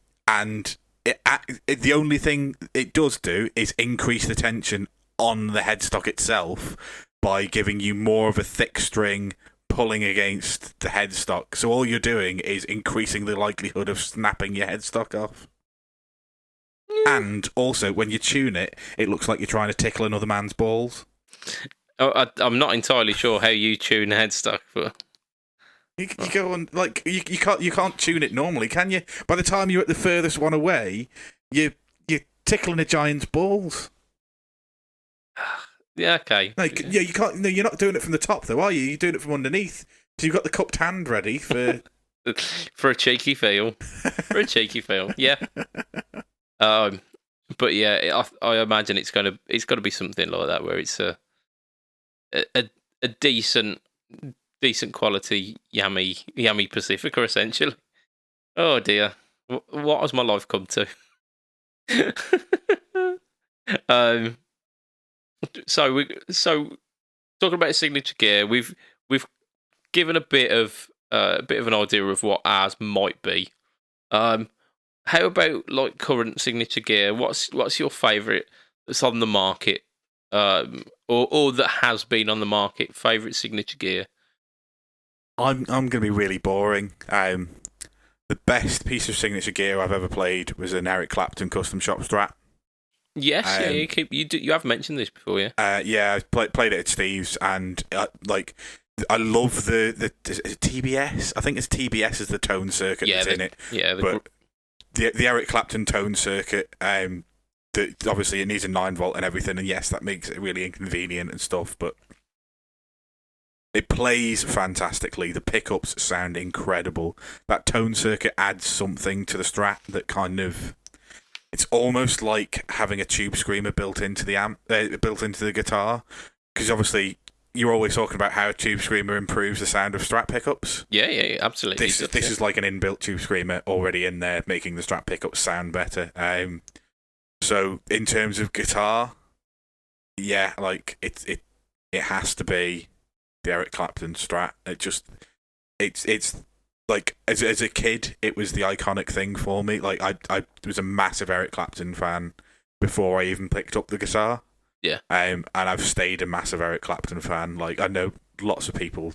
the only thing it does do is increase the tension on the headstock itself by giving you more of a thick string pulling against the headstock. So all you're doing is increasing the likelihood of snapping your headstock off. And also, when you tune it, it looks like you're trying to tickle another man's balls. Oh, I'm not entirely sure how you tune a headstock, but you go on like you can't tune it normally, can you? By the time you're at the furthest one away, you're tickling a giant's balls. Yeah, okay. Like, yeah, you can't. No, you're not doing it from the top, though, are you? You're doing it from underneath. So you've got the cupped hand ready for for a cheeky feel. Yeah. But yeah, I imagine it's got to be something like that, where it's a decent quality Yami Pacifica, essentially. Oh dear, what has my life come to? So talking about signature gear, we've given a bit of an idea of what ours might be. How about like current signature gear? What's your favourite that's on the market, or that has been on the market? Favourite signature gear? I'm going to be really boring. The best piece of signature gear I've ever played was an Eric Clapton custom shop Strat. Yes, you have mentioned this before, yeah. Yeah, I played it at Steve's, and I love the is it TBS. I think it's TBS is the tone circuit that's in it. Yeah, but the Eric Clapton tone circuit, that obviously it needs a 9-volt and everything, and yes, that makes it really inconvenient and stuff. But It plays fantastically. The pickups sound incredible. That tone circuit adds something to the Strat that kind of... It's almost like having a tube screamer built into the guitar. Because obviously, you're always talking about how a tube screamer improves the sound of Strat pickups. Yeah, absolutely. This is like an inbuilt tube screamer already in there, making the Strat pickups sound better. So in terms of guitar, yeah, like it has to be the Eric Clapton Strat. It's like as a kid, it was the iconic thing for me. Like I was a massive Eric Clapton fan before I even picked up the guitar. Yeah. And I've stayed a massive Eric Clapton fan. Like, I know lots of people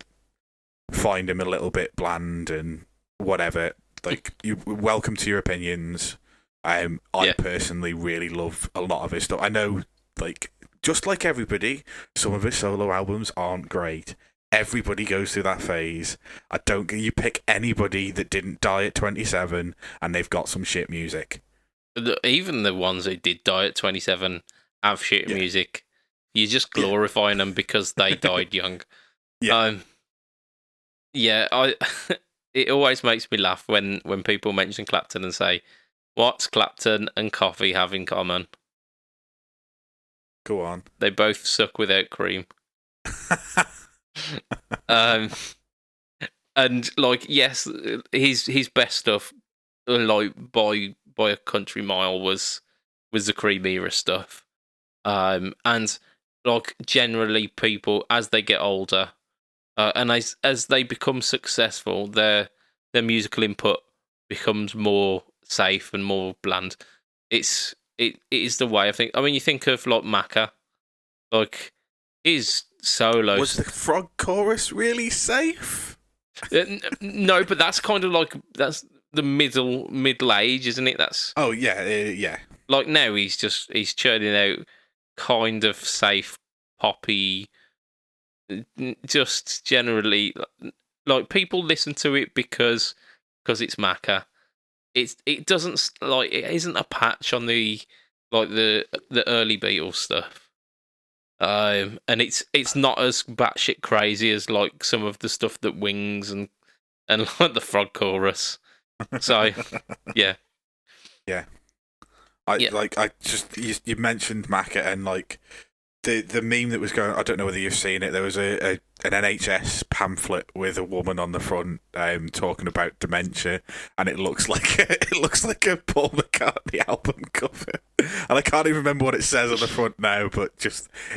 find him a little bit bland and whatever. Like, welcome to your opinions. I personally really love a lot of his stuff. I know, like, just like everybody, some of his solo albums aren't great. Everybody goes through that phase. You pick anybody that didn't die at 27 and they've got some shit music. Even the ones who did die at 27 have shit music. You're just glorifying them because they died young. Yeah. It always makes me laugh when people mention Clapton and say, "What's Clapton and coffee have in common?" Go on. They both suck without cream. And like, yes, his best stuff, like by a country mile, was the Cream era stuff. And like generally, people as they get older, and as they become successful, their musical input becomes more safe and more bland. It is the way I think. I mean, you think of like Macca, like his solo. Was the frog chorus really safe? No, but that's kind of like that's the middle age, isn't it? That's yeah. Like now he's churning out kind of safe poppy, just generally like people listen to it because it's Macca. It doesn't like it isn't a patch on the early Beatles stuff. And it's not as batshit crazy as like some of the stuff that Wings and like the frog chorus. So yeah. You mentioned Macca and like the meme that was going. I don't know whether you've seen it. There was an NHS pamphlet with a woman on the front talking about dementia, and it looks like a Paul McCartney album cover. And I can't even remember what it says on the front now, but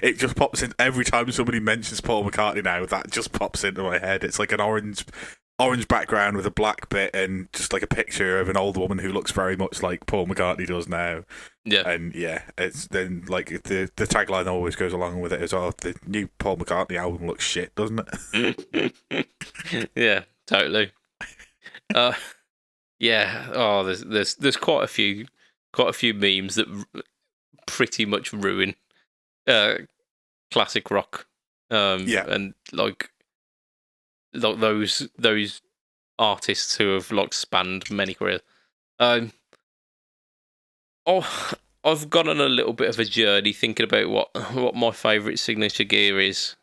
it just pops in every time somebody mentions Paul McCartney now. That just pops into my head. It's like an orange background with a black bit and just like a picture of an old woman who looks very much like Paul McCartney does now. Yeah. And it's then like the tagline always goes along with it as well. The new Paul McCartney album looks shit, doesn't it? Yeah, totally. Yeah. Oh, there's quite a few memes that pretty much ruin classic rock. And like those artists who have like spanned many careers. I've gone on a little bit of a journey thinking about what my favourite signature gear is.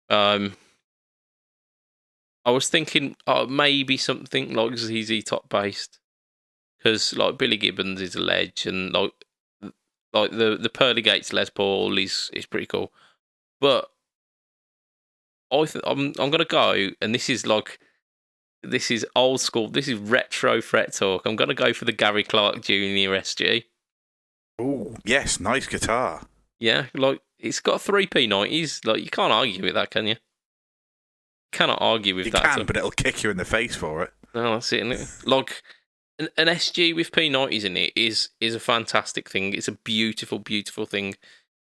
I was thinking maybe something like ZZ Top based, because like Billy Gibbons is a ledge, and like the Pearly Gates Les Paul is pretty cool, but I'm gonna go, and this is old school. This is retro fret talk. I'm gonna go for the Gary Clark Jr. SG. Oh yes, nice guitar. Yeah, like it's got 3 P90s. Like you can't argue with that, can you? Cannot argue with that. You can, but it'll kick you in the face for it. No, that's it. Isn't it? Like an SG with P90s in it is a fantastic thing. It's a beautiful, beautiful thing.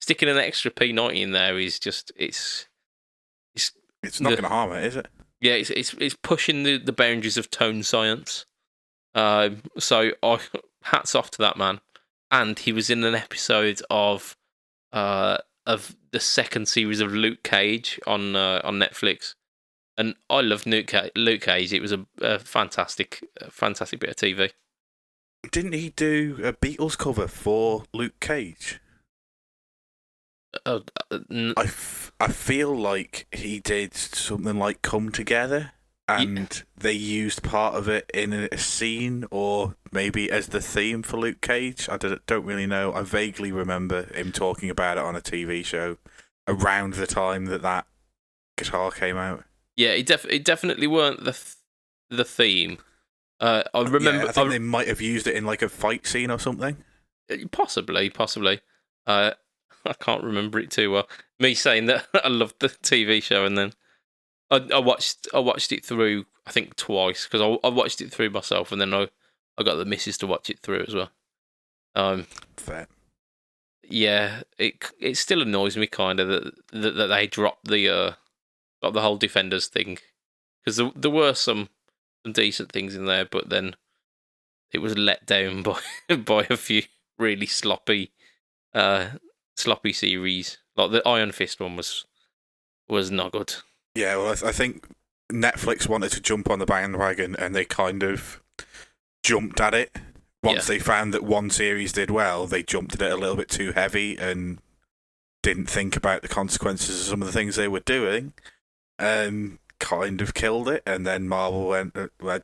Sticking an extra P90 in there is just it's not going to harm it, is it? Yeah, it's pushing the boundaries of tone science. So hats off to that man. And he was in an episode of the second series of Luke Cage on Netflix. And I love Luke Cage. It was a fantastic bit of TV. Didn't he do a Beatles cover for Luke Cage? Uh, n- I feel like he did something like Come Together, y- and they used part of it in a scene, or maybe as the theme for Luke Cage. I don't really know. I vaguely remember him talking about it on a TV show around the time that guitar came out. yeah, it definitely weren't the theme. I Yeah, remember, I think they might have used it in like a fight scene or something. possibly. Uh, I can't remember it too well. Me saying that I loved the TV show, and then I watched it through. I think twice because I watched it through myself, and then I got the missus to watch it through as well. Fair. Yeah, it still annoys me kind of that they dropped the whole Defenders thing, because there were some decent things in there, but then it was let down by by a few really sloppy series. Like the Iron Fist one was not good. Yeah, well, I think Netflix wanted to jump on the bandwagon, and they kind of jumped at it. Once they found that one series did well, they jumped at it a little bit too heavy and didn't think about the consequences of some of the things they were doing, and kind of killed it. And then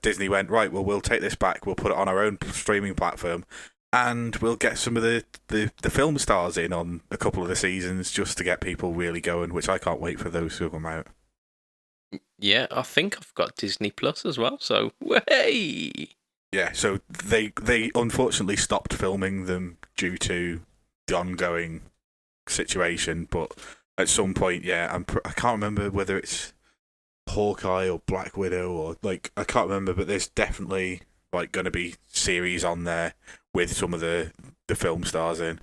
Disney went, right, well, we'll take this back, we'll put it on our own streaming platform, and we'll get some of the film stars in on a couple of the seasons just to get people really going, which I can't wait for those to come out. Yeah, I think I've got Disney Plus as well. So hey, Yeah, so they unfortunately stopped filming them due to the ongoing situation, but at some point, yeah, I can't remember whether it's Hawkeye or Black Widow or like I can't remember, but there's definitely like going to be series on there with some of the film stars in.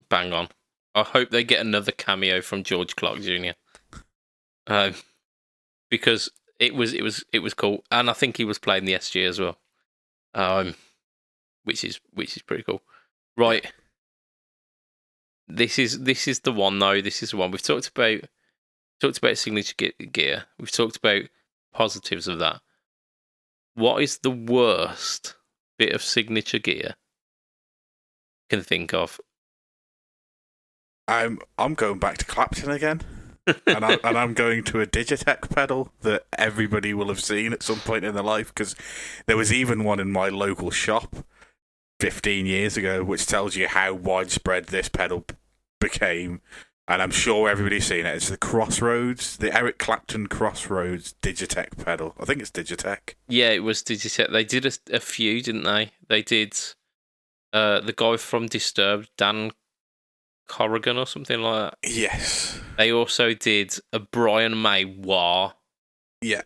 bang on. I hope they get another cameo from George Clark Jr. Because it was cool, and I think he was playing the SG as well, which is pretty cool. Right, this is the one though. This is the one we've talked about signature gear. We've talked about positives of that. What is the worst bit of signature gear you can think of? I'm going back to Clapton again. and I'm going to a Digitech pedal that everybody will have seen at some point in their life, because there was even one in my local shop 15 years ago, which tells you how widespread this pedal became. And I'm sure everybody's seen it. It's the Crossroads, the Eric Clapton Crossroads Digitech pedal. I think it's Digitech. Yeah, it was Digitech. They did a few, didn't they? They did the guy from Disturbed, Dan Corrigan or something like that. Yes. They also did a Brian May wah. Yeah.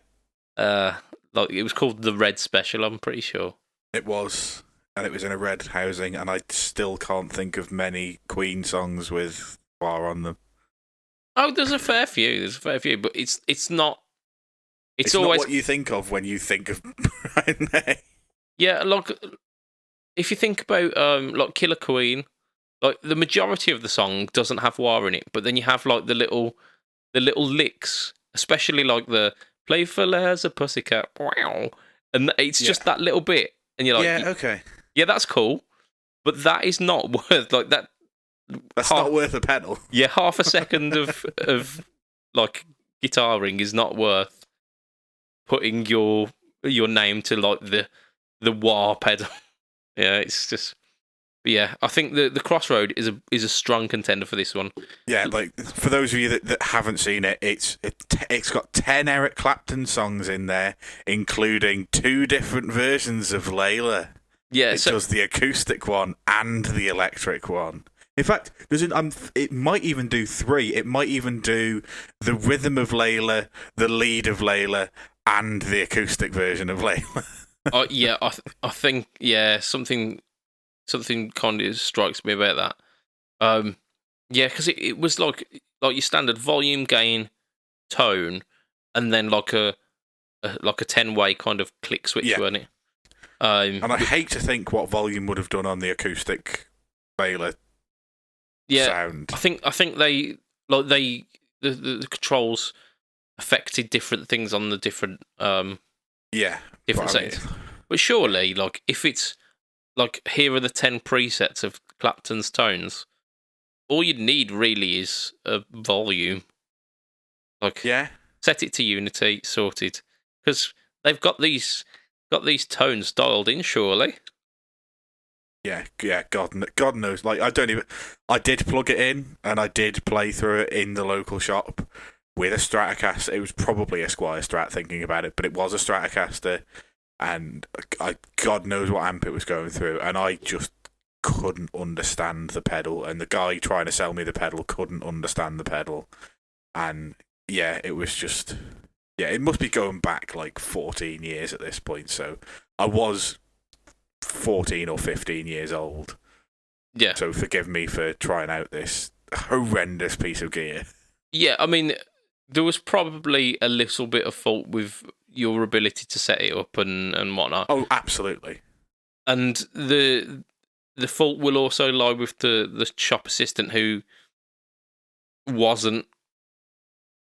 Like it was called the Red Special, I'm pretty sure. It was. And it was in a red housing, and I still can't think of many Queen songs with bar on them. Oh, there's a fair few, but it's not. It's always not what you think of when you think of Brian May. Yeah, like if you think about like Killer Queen, like the majority of the song doesn't have wah in it, but then you have like the little licks, especially like the playful as a pussycat, wow, and it's just that little bit, and you're like, yeah, okay, yeah, that's cool, but that is not worth like that. That's not worth a pedal. Yeah, half a second of like guitaring is not worth putting your name to like the wah pedal. Yeah, it's just. But yeah, I think the Crossroad is a strong contender for this one. Yeah, like for those of you that haven't seen it, it's got 10 Eric Clapton songs in there, including 2 different versions of Layla. Yeah, it does the acoustic one and the electric one. In fact, it might even do 3. It might even do the rhythm of Layla, the lead of Layla, and the acoustic version of Layla. Yeah, I think something kind of strikes me about that. Yeah, because it was like your standard volume, gain, tone, and then like a 10-way kind of click switch, wasn't it? And I hate to think what volume would have done on the acoustic Layla sound. I think they the controls affected different things on the different different settings. But surely, like if it's like here are the 10 presets of Clapton's tones, all you'd need really is a volume. Like, Yeah. set it to Unity, sorted. Because they've got these tones dialed in, surely. Yeah. God knows. Like, I did plug it in, and I did play through it in the local shop with a Stratocaster. It was probably a Squire Strat, thinking about it, but it was a Stratocaster, and God knows what amp it was going through, and I just couldn't understand the pedal, and the guy trying to sell me the pedal couldn't understand the pedal, and yeah, it was just, yeah, it must be going back like 14 years at this point, so I was 14 or 15 years old. Yeah. So forgive me for trying out this horrendous piece of gear. Yeah, I mean, there was probably a little bit of fault with your ability to set it up and whatnot. Oh, absolutely. And the fault will also lie with the shop assistant who wasn't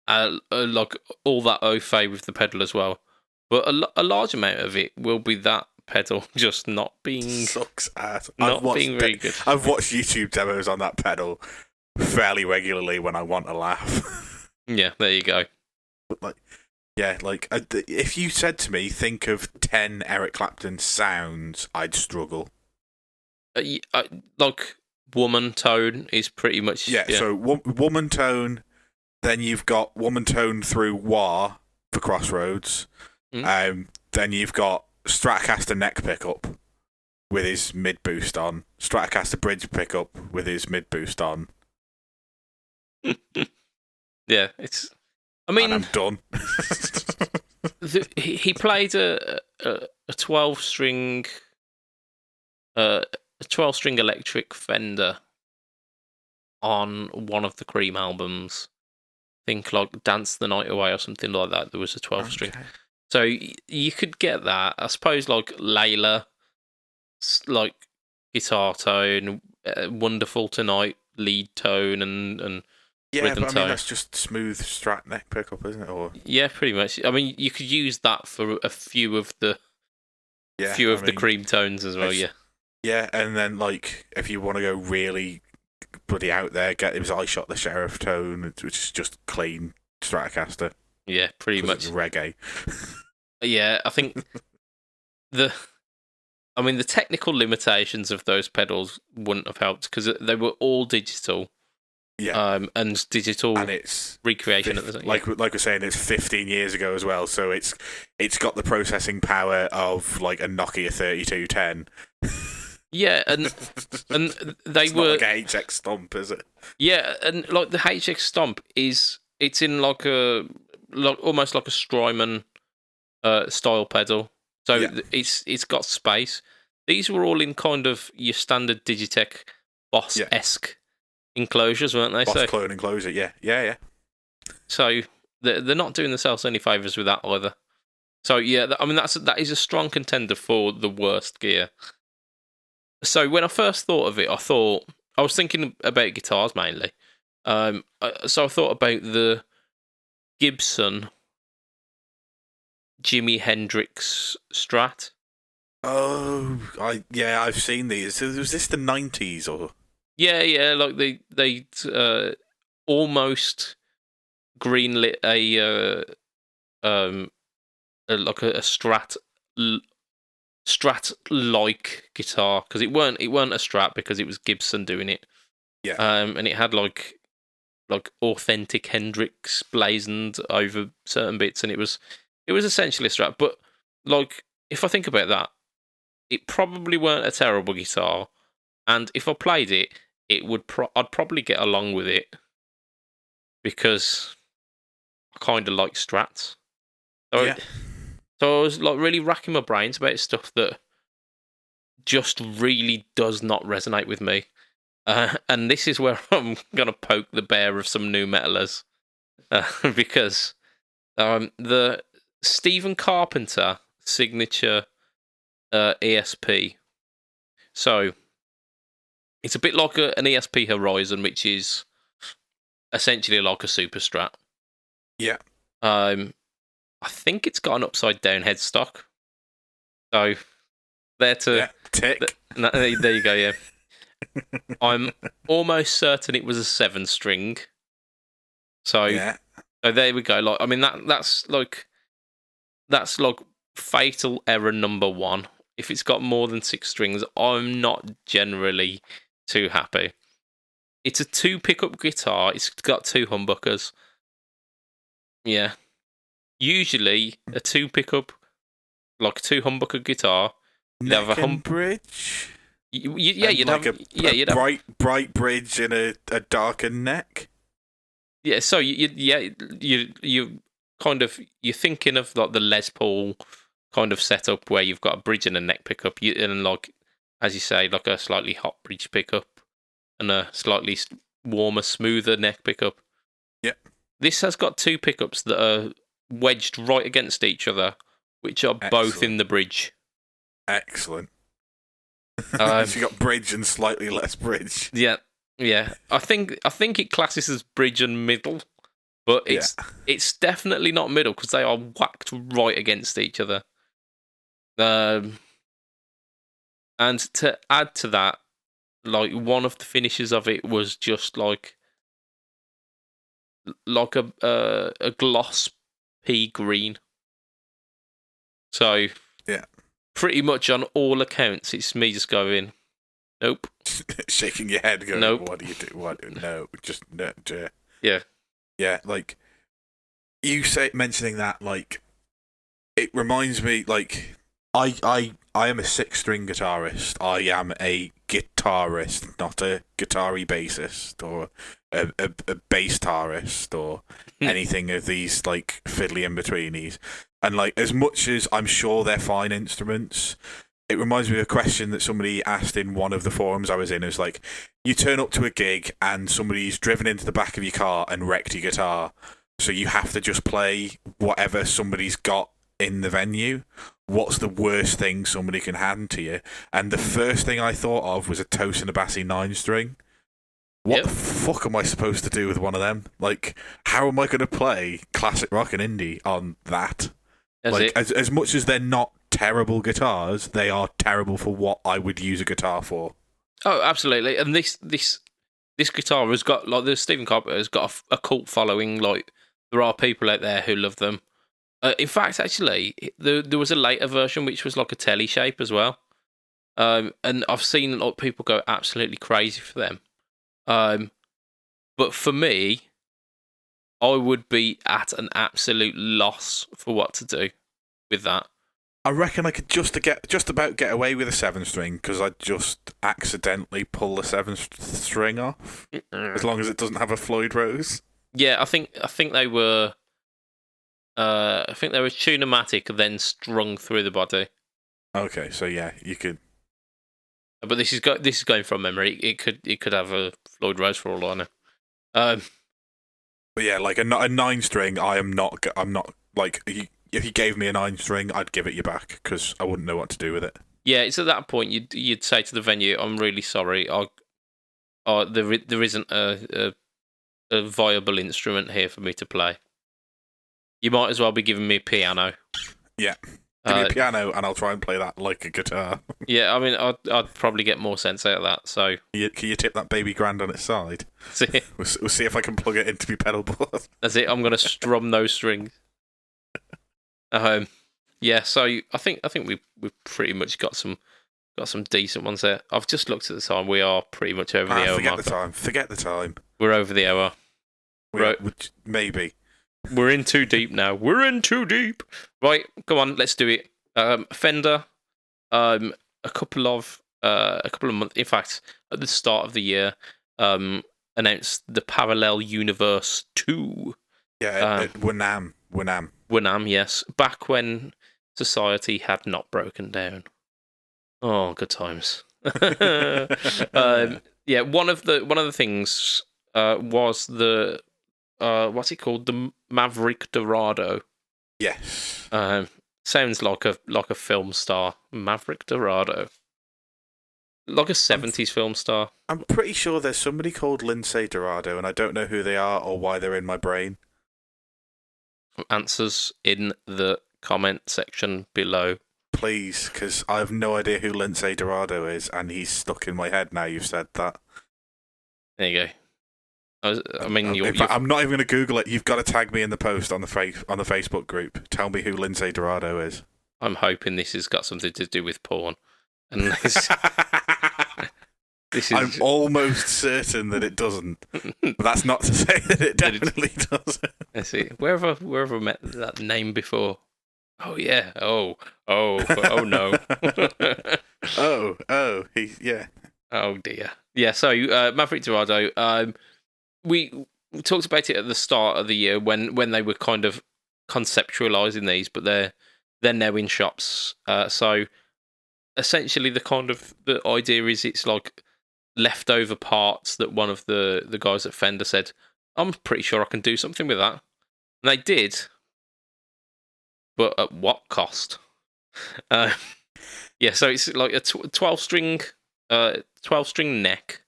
like all that au fait with the pedal as well. But a large amount of it will be that pedal just not being sucks ass. Not being very good. I've watched YouTube demos on that pedal fairly regularly when I want a laugh. Yeah, there you go. But like, yeah, like if you said to me, think of 10 Eric Clapton sounds, I'd struggle. Like woman tone is pretty much So woman tone. Then you've got woman tone through wah for Crossroads. Then you've got Stratocaster neck pickup with his mid boost on. Stratocaster bridge pickup with his mid boost on. Yeah, it's. I mean, and I'm done. He played a 12-string, a 12-string electric Fender on one of the Cream albums. I think like Dance the Night Away or something like that. There was a 12-string. Okay. So you could get that. I suppose like Layla, like guitar tone, Wonderful Tonight lead tone and yeah, rhythm but I tone. mean that's just smooth Strat neck pickup, isn't it? Or yeah, pretty much. I mean, you could use that for a few of the the Cream tones as well. Yeah, and then like if you want to go really bloody out there, get his I Shot the Sheriff tone, which is just clean Stratocaster. Yeah, pretty much it's reggae. Yeah, I think the technical limitations of those pedals wouldn't have helped because they were all digital. Yeah, and digital and it's recreation at the time. Like we're saying, it's 15 years ago as well, so it's got the processing power of like a Nokia 3210. Yeah, and they it's were not like a HX Stomp, is it? Yeah, and like the HX Stomp it's in like almost like a Strymon style pedal, so it's got space. These were all in kind of your standard Digitech Boss-esque enclosures, weren't they? Boss clone enclosure, yeah. So they're not doing themselves any favours with that either. So yeah, I mean that is a strong contender for the worst gear. So when I first thought of it, I was thinking about guitars mainly. So I thought about the Gibson Jimi Hendrix Strat. Oh, I've seen these. Was this the 90s or? Yeah, like they almost greenlit like a Strat-like guitar because it weren't a Strat because it was Gibson doing it. Yeah. And it had like authentic Hendrix blazoned over certain bits, and it was essentially a Strat. But like, if I think about that, it probably weren't a terrible guitar, and if I played it, I'd probably get along with it because I kind of like Strats. So, so I was like really racking my brains about stuff that just really does not resonate with me. And this is where I'm going to poke the bear of some new metalers. Because the Stephen Carpenter signature ESP. So it's a bit like an ESP Horizon, which is essentially like a Super Strat. Yeah. I think it's got an upside down headstock. So there to tick. There you go. Yeah. I'm almost certain it was a 7-string. So, Yeah. so there we go. Like, I mean, that's like fatal error number 1. If it's got more than 6 strings, I'm not generally too happy. It's a 2-pickup guitar. It's got 2 humbuckers. Yeah. Usually, a 2-pickup, like a 2-humbucker guitar, you'd have a bridge. you'd like have a bright bridge and a darkened neck. Yeah. So you kind of you're thinking of like the Les Paul kind of setup where you've got a bridge and a neck pickup, and like as you say, like a slightly hot bridge pickup and a slightly warmer, smoother neck pickup. Yeah. This has got 2 pickups that are wedged right against each other, which are both in the bridge. Excellent. So you got bridge and slightly less bridge. Yeah. I think it classes as bridge and middle, but it's definitely not middle because they are whacked right against each other. And to add to that, like one of the finishes of it was just like a gloss pea green. So yeah, pretty much on all accounts, it's me just going, nope, shaking your head, going, nope. What do you do? What? No, just no. Yeah. Like you mentioning that, like it reminds me, like I am a 6-string guitarist. I am a guitarist, not a guitar-y bassist or a bass-tarist or anything of these like fiddly in-betweenies. And like as much as I'm sure they're fine instruments, it reminds me of a question that somebody asked in one of the forums I was in. It was like, you turn up to a gig and somebody's driven into the back of your car and wrecked your guitar, so you have to just play whatever somebody's got in the venue. What's the worst thing somebody can hand to you? And the first thing I thought of was a Tosin Abasi 9-string. What the fuck am I supposed to do with one of them? Like, how am I going to play classic rock and indie on that? As much as they're not terrible guitars, they are terrible for what I would use a guitar for. Oh, absolutely. And this guitar has got, like, the Stephen Carpenter has got a cult following. Like, there are people out there who love them. In fact, actually, there was a later version which was like a telly shape as well. And I've seen a lot of people go absolutely crazy for them. But for me, I would be at an absolute loss for what to do with that. I reckon I could just about get away with a 7-string because I'd just accidentally pull the 7th string off, as long as it doesn't have a Floyd Rose. Yeah, I think they were. I think they were tunematic, then strung through the body. Okay, so yeah, you could. But this is going from memory. It could have a Floyd Rose for all I know. But yeah, like a 9-string, I'm not like if you gave me a 9-string, I'd give it you back because I wouldn't know what to do with it. Yeah, it's at that point you'd say to the venue, "I'm really sorry. There isn't a viable instrument here for me to play. You might as well be giving me a piano." Yeah. Give me a piano and I'll try and play that like a guitar. Yeah, I mean, I'd probably get more sense out of that. So, can you tip that baby grand on its side? See? We'll see if I can plug it into my pedal board. That's it. I'm going to strum those strings. Yeah. So I think we've pretty much got some decent ones there. I've just looked at the time. We are pretty much over the hour. Forget the time. We're over the hour. Maybe. We're in too deep now. We're in too deep. Right, come on, let's do it. Fender, a couple of months. In fact, at the start of the year, announced the Parallel Universe 2. Yeah, Winamp, yes. Back when society had not broken down. Oh, good times. Yeah, one of the things was the. What's it called? The Maverick Dorado. Yes. Sounds like a film star. Maverick Dorado. Like a 70s film star. I'm pretty sure there's somebody called Lindsay Dorado, and I don't know who they are or why they're in my brain. Answers in the comment section below. please, because I have no idea who Lindsay Dorado is, and he's stuck in my head now you've said that. There you go. I mean, in fact, I'm not even going to Google it. You've got to tag me in the post on the Facebook group. Tell me who Lindsay Dorado is. I'm hoping this has got something to do with porn. And this is... I'm almost certain that it doesn't. But that's not to say that it definitely doesn't. I see. Where have I met that name before? Oh, yeah. Oh no. Yeah. Oh, dear. Yeah, so Maverick Dorado, we talked about it at the start of the year when they were kind of conceptualising these, but they're now in shops. So essentially the idea is it's like leftover parts that one of the guys at Fender said, I'm pretty sure I can do something with that. And they did, but at what cost? Yeah, so it's like a 12-string neck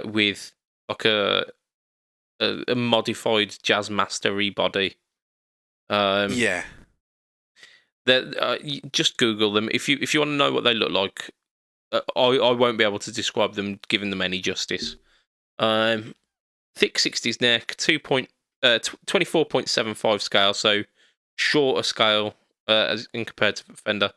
with like a modified Jazzmaster body. Yeah. Just Google them if you want to know what they look like. I won't be able to describe them, giving them any justice. Thick 60s neck, 24.75 scale, so shorter scale as in compared to Fender.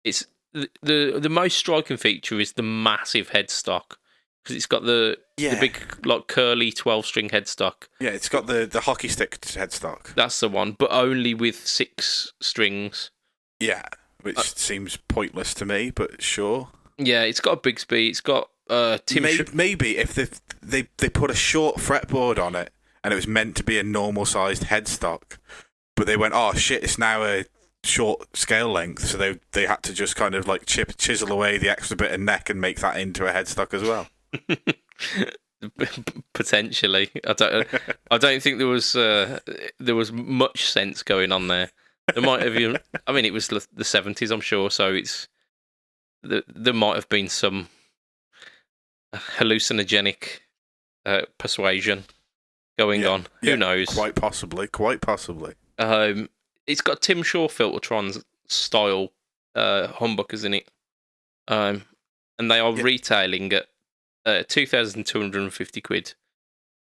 It's the most striking feature is the massive headstock, because it's got the big like curly 12-string headstock. Yeah, it's got the hockey stick headstock. That's the one, but only with 6 strings. Yeah, which seems pointless to me, but sure. Yeah, it's got a big speed. It's got maybe if they put a short fretboard on it and it was meant to be a normal sized headstock, but they went, oh shit, it's now a short scale length, so they had to just kind of like chisel away the extra bit of neck and make that into a headstock as well. Potentially, I don't think there was much sense going on there. There might have been. I mean, it was the 70s, I'm sure. So there might have been some hallucinogenic persuasion going on. Who knows? Quite possibly. It's got Tim Shaw Filtertron style humbuckers in it, and they are retailing at £2,250.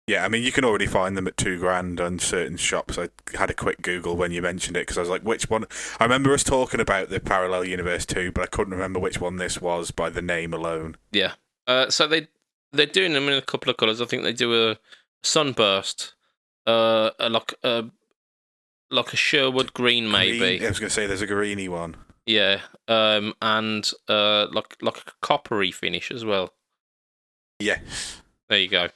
Yeah, I mean, you can already find them at £2,000 on certain shops. I had a quick Google when you mentioned it, because I was like, which one? I remember us talking about the Parallel Universe 2, but I couldn't remember which one this was by the name alone. Yeah. So they're doing them in a couple of colours. I think they do a sunburst, like a Sherwood green, maybe. I was going to say there's a greeny one. Yeah. And like a coppery finish as well. Yes. There you go.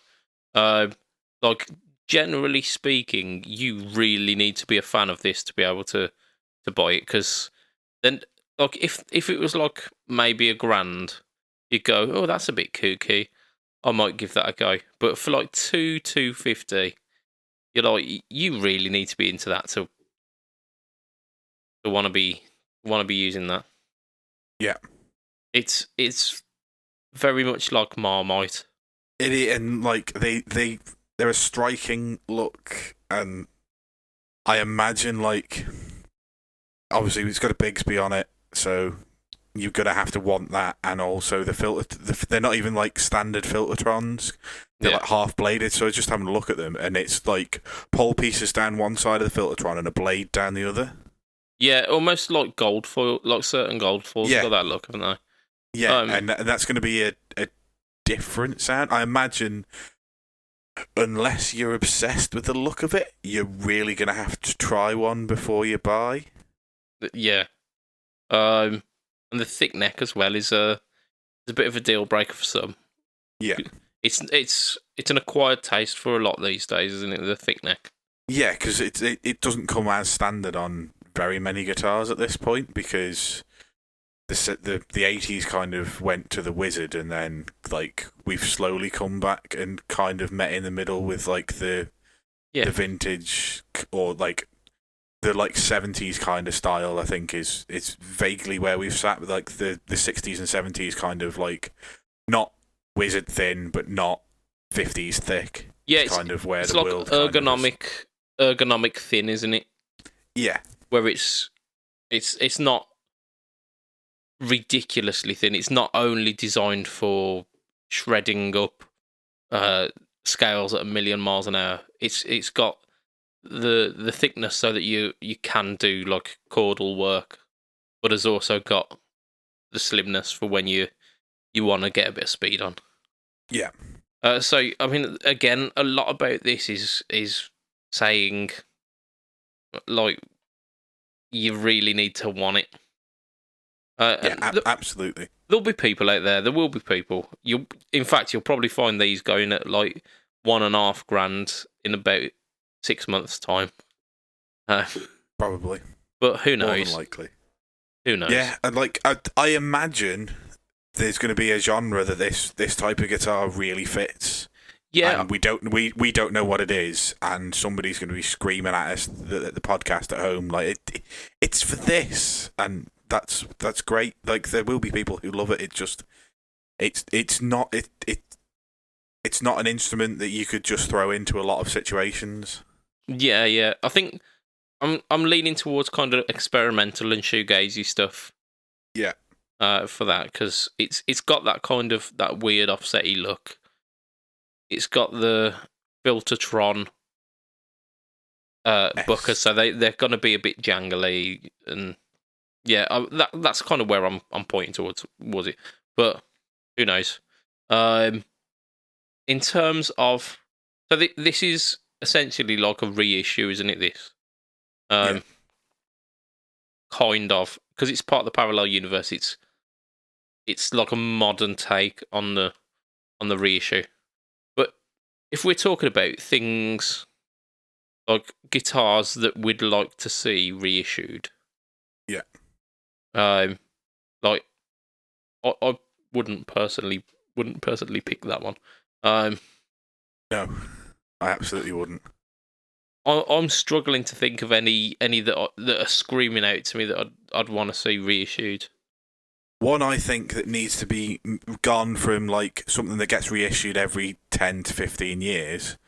Like, generally speaking, you really need to be a fan of this to be able to buy it, because then, like, if it was like maybe £1,000, you'd go, oh, that's a bit kooky, I might give that a go. But for like $250, you're like, you really need to be into that to want to be using that. Yeah, it's very much like Marmite. It is, and like they're a striking look, and I imagine, like, obviously it's got a Bigsby on it, so you're gonna have to want that, and also the filter. They're not even like standard Filtertrons; they're like half bladed. So just having a look at them, and it's like pole pieces down one side of the Filtertron and a blade down the other. Yeah, almost like gold foil, like certain gold foils got that look, haven't they? Yeah, and that's going to be a different sound. I imagine, unless you're obsessed with the look of it, you're really going to have to try one before you buy. Yeah. And the thick neck as well is a bit of a deal breaker for some. Yeah. It's an acquired taste for a lot these days, isn't it, the thick neck? Yeah, because it doesn't come as standard on very many guitars at this point, because the 80s kind of went to the Wizard, and then like we've slowly come back and kind of met in the middle with like the vintage, or like the like 70s kind of style. I think it's vaguely where we've sat with like the 60s and 70s kind of like not Wizard thin but not 50s thick. Yeah, it's kind of where it's the like world ergonomic thin, isn't it? Yeah, where it's not ridiculously thin. It's not only designed for shredding up scales at 1,000,000 miles an hour. It's got the thickness so that you can do like chordal work, but has also got the slimness for when you want to get a bit of speed on. Yeah. So I mean, again, a lot about this is saying like you really need to want it. Absolutely. There'll be people out there. There will be people. In fact, you'll probably find these going at like $1,500 in about 6 months' time. Probably. But who knows? More than likely. Who knows? Yeah, and like I imagine there's going to be a genre that this type of guitar really fits. Yeah, and we don't know what it is, and somebody's going to be screaming at us at the podcast at home like it's for this, and that's great. Like there will be people who love it. It's not an instrument that you could just throw into a lot of situations. Yeah. I think I'm leaning towards kind of experimental and shoegazy stuff. Yeah. For that, because it's got that kind of that weird offsetty look. It's got the Filtertron Booker, so they're going to be a bit jangly, and yeah, that's kind of where I'm pointing towards, was it? But who knows? In terms of, so this is essentially like a reissue, isn't it? This, Yeah. kind of, because it's part of the parallel universe. It's like a modern take on the reissue. But if we're talking about things like guitars that we'd like to see reissued, yeah, like I wouldn't personally pick that one. No, I absolutely wouldn't. I'm struggling to think of any that are screaming out to me that I'd want to see reissued. One I think that needs to be gone from like something that gets reissued every 10 to 15 years.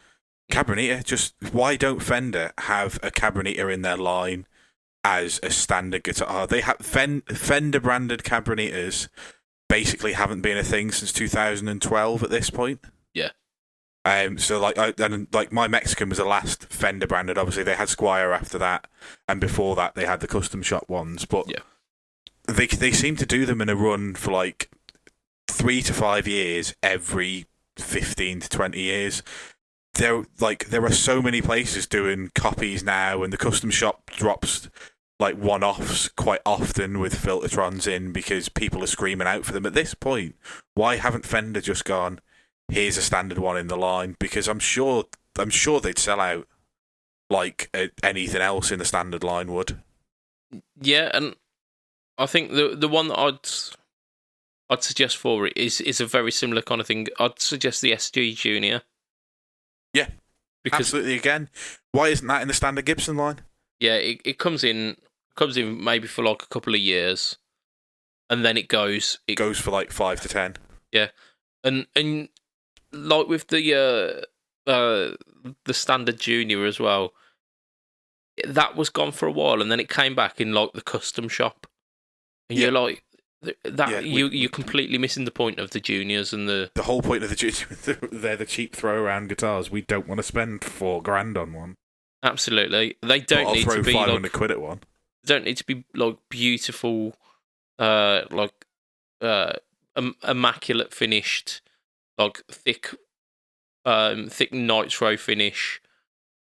Cabronita. Just why don't Fender have a Cabronita in their line as a standard guitar? They have Fender branded Cabronitas basically haven't been a thing since 2012 at this point. Yeah. So like my Mexican was the last Fender branded. Obviously they had Squire after that, and before that they had the custom shop ones. But yeah. They seem to do them in a run for like 3 to 5 years every 15 to 20 years. There are so many places doing copies now, and the custom shop drops like one-offs quite often with Filtertrons in because people are screaming out for them. At this point, why haven't Fender just gone, here's a standard one in the line? Because I'm sure they'd sell out like anything else in the standard line would. Yeah, and I think the one that I'd suggest for it is a very similar kind of thing. I'd suggest the SG Junior. Yeah, because absolutely. Again, why isn't that in the standard Gibson line? Yeah, it comes in maybe for like a couple of years, and then it goes for like 5 to 10. Yeah, and like with the standard Junior as well, that was gone for a while, and then it came back in like the custom shop, and you're like that. Yeah, you're completely missing the point of the Juniors and the whole point of the Junior. They're the cheap throw around guitars. We don't want to spend $4,000 on one. Absolutely, they don't need to be like £500 at one. They don't need to be like beautiful, immaculate finished, like thick nitro finish,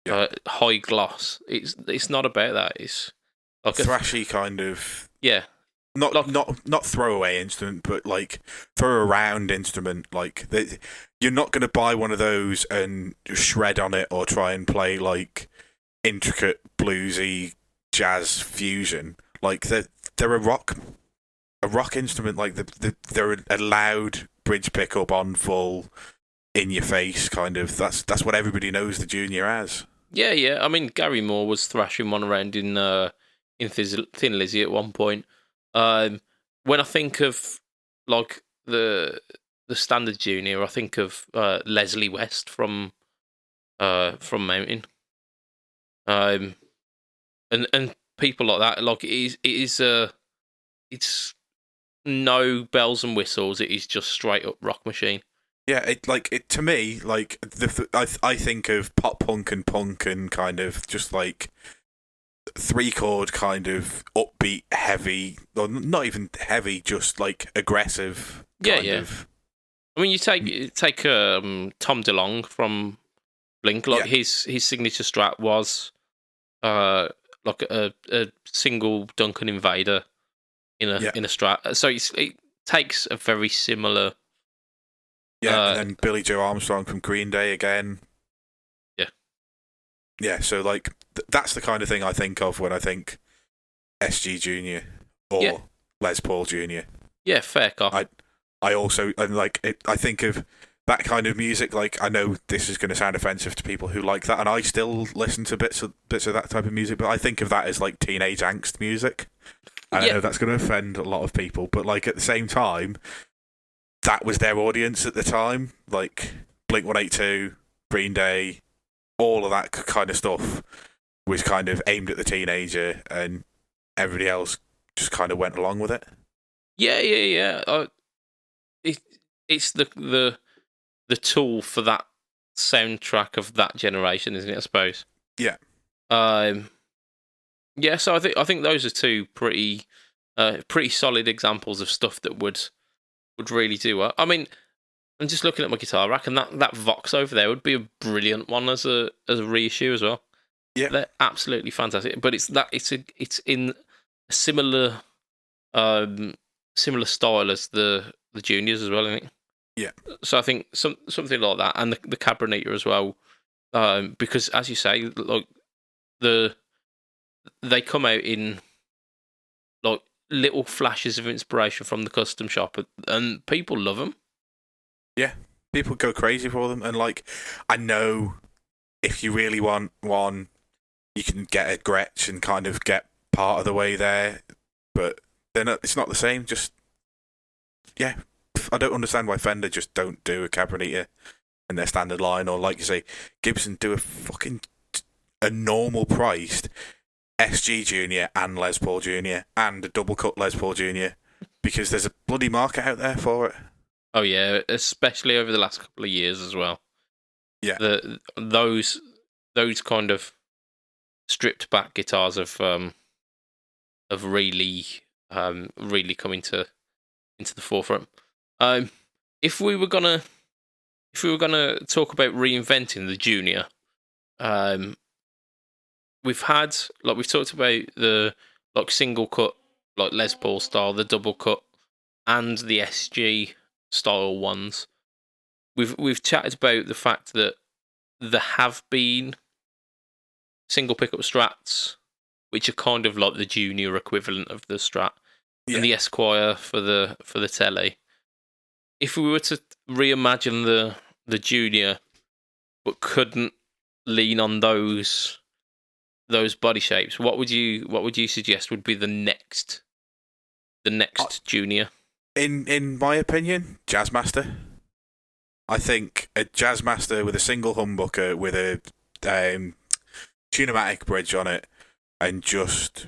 high gloss. It's not about that. It's like thrashy kind of. Yeah. Not throwaway instrument, but like throw around instrument. Like you're not going to buy one of those and shred on it or try and play like intricate bluesy jazz fusion. Like they're a rock instrument. Like they're a loud bridge pickup on full in your face kind of. That's what everybody knows the Junior as. Yeah. I mean, Gary Moore was thrashing one around in Thin Lizzy at one point. When I think of like the standard Junior, I think of Leslie West from Mountain, and people like that. Like it's no bells and whistles. It is just straight up rock machine. Yeah, it to me, like I think of pop punk and kind of just like 3-chord kind of upbeat, heavy, or not even heavy, just like aggressive kind of. I mean, you take Tom DeLonge from Blink. Like his signature strat was like a single Duncan Invader in a strat. So it takes a very similar. Yeah, and then Billy Joe Armstrong from Green Day again. Yeah. Yeah, so like that's the kind of thing I think of when I think SG Junior or Les Paul Junior. Yeah, fair cop. I also I think of that kind of music. Like, I know this is going to sound offensive to people who like that, and I still listen to bits of that type of music. But I think of that as like teenage angst music. And I know that's going to offend a lot of people, but like at the same time, that was their audience at the time. Like Blink-182, Green Day, all of that kind of stuff was kind of aimed at the teenager, and everybody else just kind of went along with it. Yeah. It's the tool for that soundtrack of that generation, isn't it? I suppose. Yeah. Yeah. So I think those are two pretty solid examples of stuff that would really do well. I mean, I'm just looking at my guitar rack, and that Vox over there would be a brilliant one as a reissue as well. Yeah, they're absolutely fantastic. But it's in a similar style as the juniors as well, isn't it? Yeah. So I think something like that, and the Cabernet as well, because as you say, like they come out in like little flashes of inspiration from the custom shop, and people love them. Yeah, people go crazy for them, and like I know if you really want one, you can get a Gretsch and kind of get part of the way there, but then it's not the same. Just I don't understand why Fender just don't do a Cabernet in their standard line, or like you say, Gibson do a normal priced SG Junior and Les Paul Junior and a double cut Les Paul Junior, because there's a bloody market out there for it. Oh yeah, especially over the last couple of years as well. Yeah, those kind of stripped back guitars have really come into the forefront. If we were gonna talk about reinventing the Junior, we've talked about the like single cut, like Les Paul style, the double cut, and the SG style ones. We've chatted about the fact that there have been single pickup Strats, which are kind of like the Junior equivalent of the Strat, and the Esquire for the telly. If we were to reimagine the Junior, but couldn't lean on those body shapes, what would you suggest would be the next Junior? In my opinion, Jazzmaster. I think a Jazzmaster with a single humbucker with a tunematic bridge on it, and just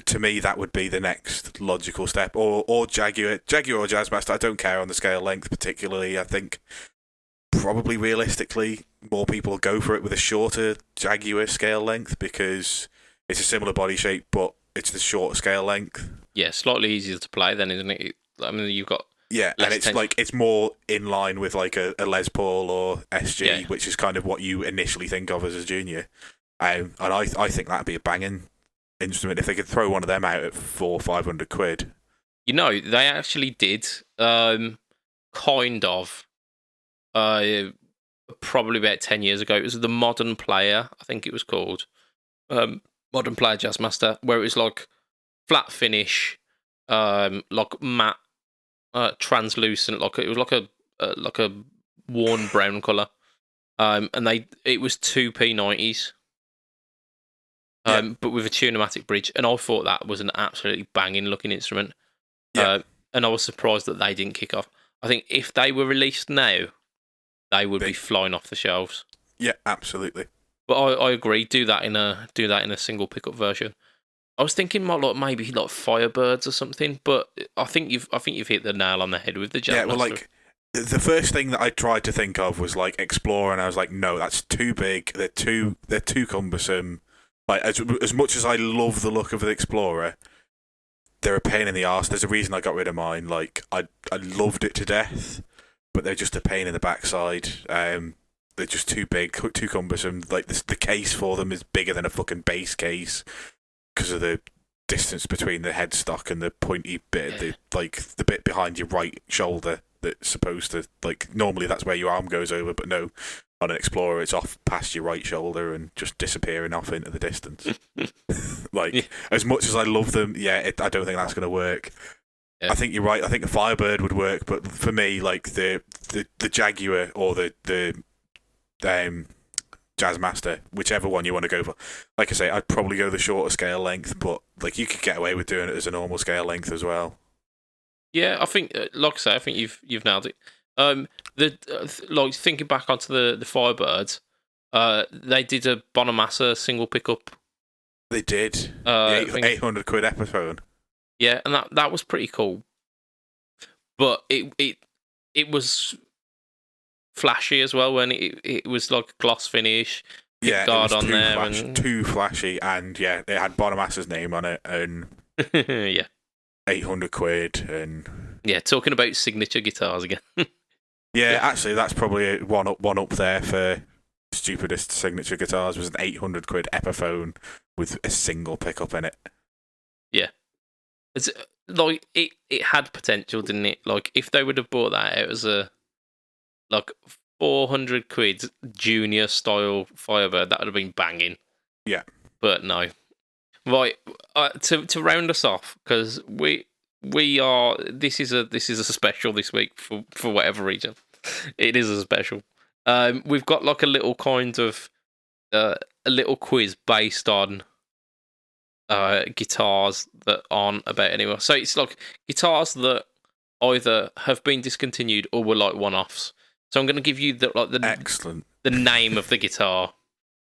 to me that would be the next logical step. Or Jaguar or Jazzmaster. I don't care on the scale length particularly. I think probably realistically more people go for it with a shorter Jaguar scale length, because it's a similar body shape but it's the shorter scale length. Yeah, slightly easier to play then, isn't it? I mean, you've got and it's like it's more in line with like a Les Paul or SG, which is kind of what you initially think of as a Junior. And I think that'd be a banging instrument if they could throw one of them out at £400-500. You know, they actually did kind of probably about 10 years ago. It was the Modern Player, I think it was called. Modern Player Jazzmaster, where it was like flat finish, like matte, translucent, it was like a worn brown colour. And it was 2P90s. But with a tunematic bridge, and I thought that was an absolutely banging looking instrument. And I was surprised that they didn't kick off. I think if they were released now, they would be flying off the shelves. Yeah, absolutely. But I agree. Do that in a single pickup version. I was thinking more like maybe like Firebirds or something, but I think you've hit the nail on the head with the Jazzmaster. Yeah, well, like the first thing that I tried to think of was like Explorer, and I was like, no, that's too big. They're too cumbersome. Like as much as I love the look of the Explorer, they're a pain in the arse. There's a reason I got rid of mine. Like I loved it to death, but they're just a pain in the backside. They're just too big, too cumbersome. Like the case for them is bigger than a fucking base case because of the distance between the headstock and the pointy bit, the bit behind your right shoulder that's supposed to, like, normally that's where your arm goes over, but no, on an Explorer it's off past your right shoulder and just disappearing off into the distance. Like, as much as I love them, I don't think that's going to work. Yeah. I think you're right. I think a Firebird would work, but for me, like the Jaguar or the Jazzmaster, whichever one you want to go for. Like I say, I'd probably go the shorter scale length, but like you could get away with doing it as a normal scale length as well. Yeah, I think, like I say, I think you've nailed it. Like thinking back onto the Firebirds, they did a Bonamassa single pickup. They did. The £800 Epiphone. Yeah, and that was pretty cool. But it was flashy as well when it was like gloss finish. Yeah, guard it was on there too flashy, and yeah, it had Bonamassa's name on it, and yeah, £800 and yeah. Talking about signature guitars again. Yeah, actually, that's probably one up there for stupidest signature guitars. Was an £800 Epiphone with a single pickup in it. Yeah, it's like it had potential, didn't it? Like if they would have bought that out as a like £400 junior style Firebird, that would have been banging. Yeah, but no. Right, to round us off, because we are. This is a special this week for whatever reason. It is a special. We've got like a little kind of a little quiz based on guitars that aren't about anymore. So it's like guitars that either have been discontinued or were like one-offs. So I'm going to give you excellent the name of the guitar.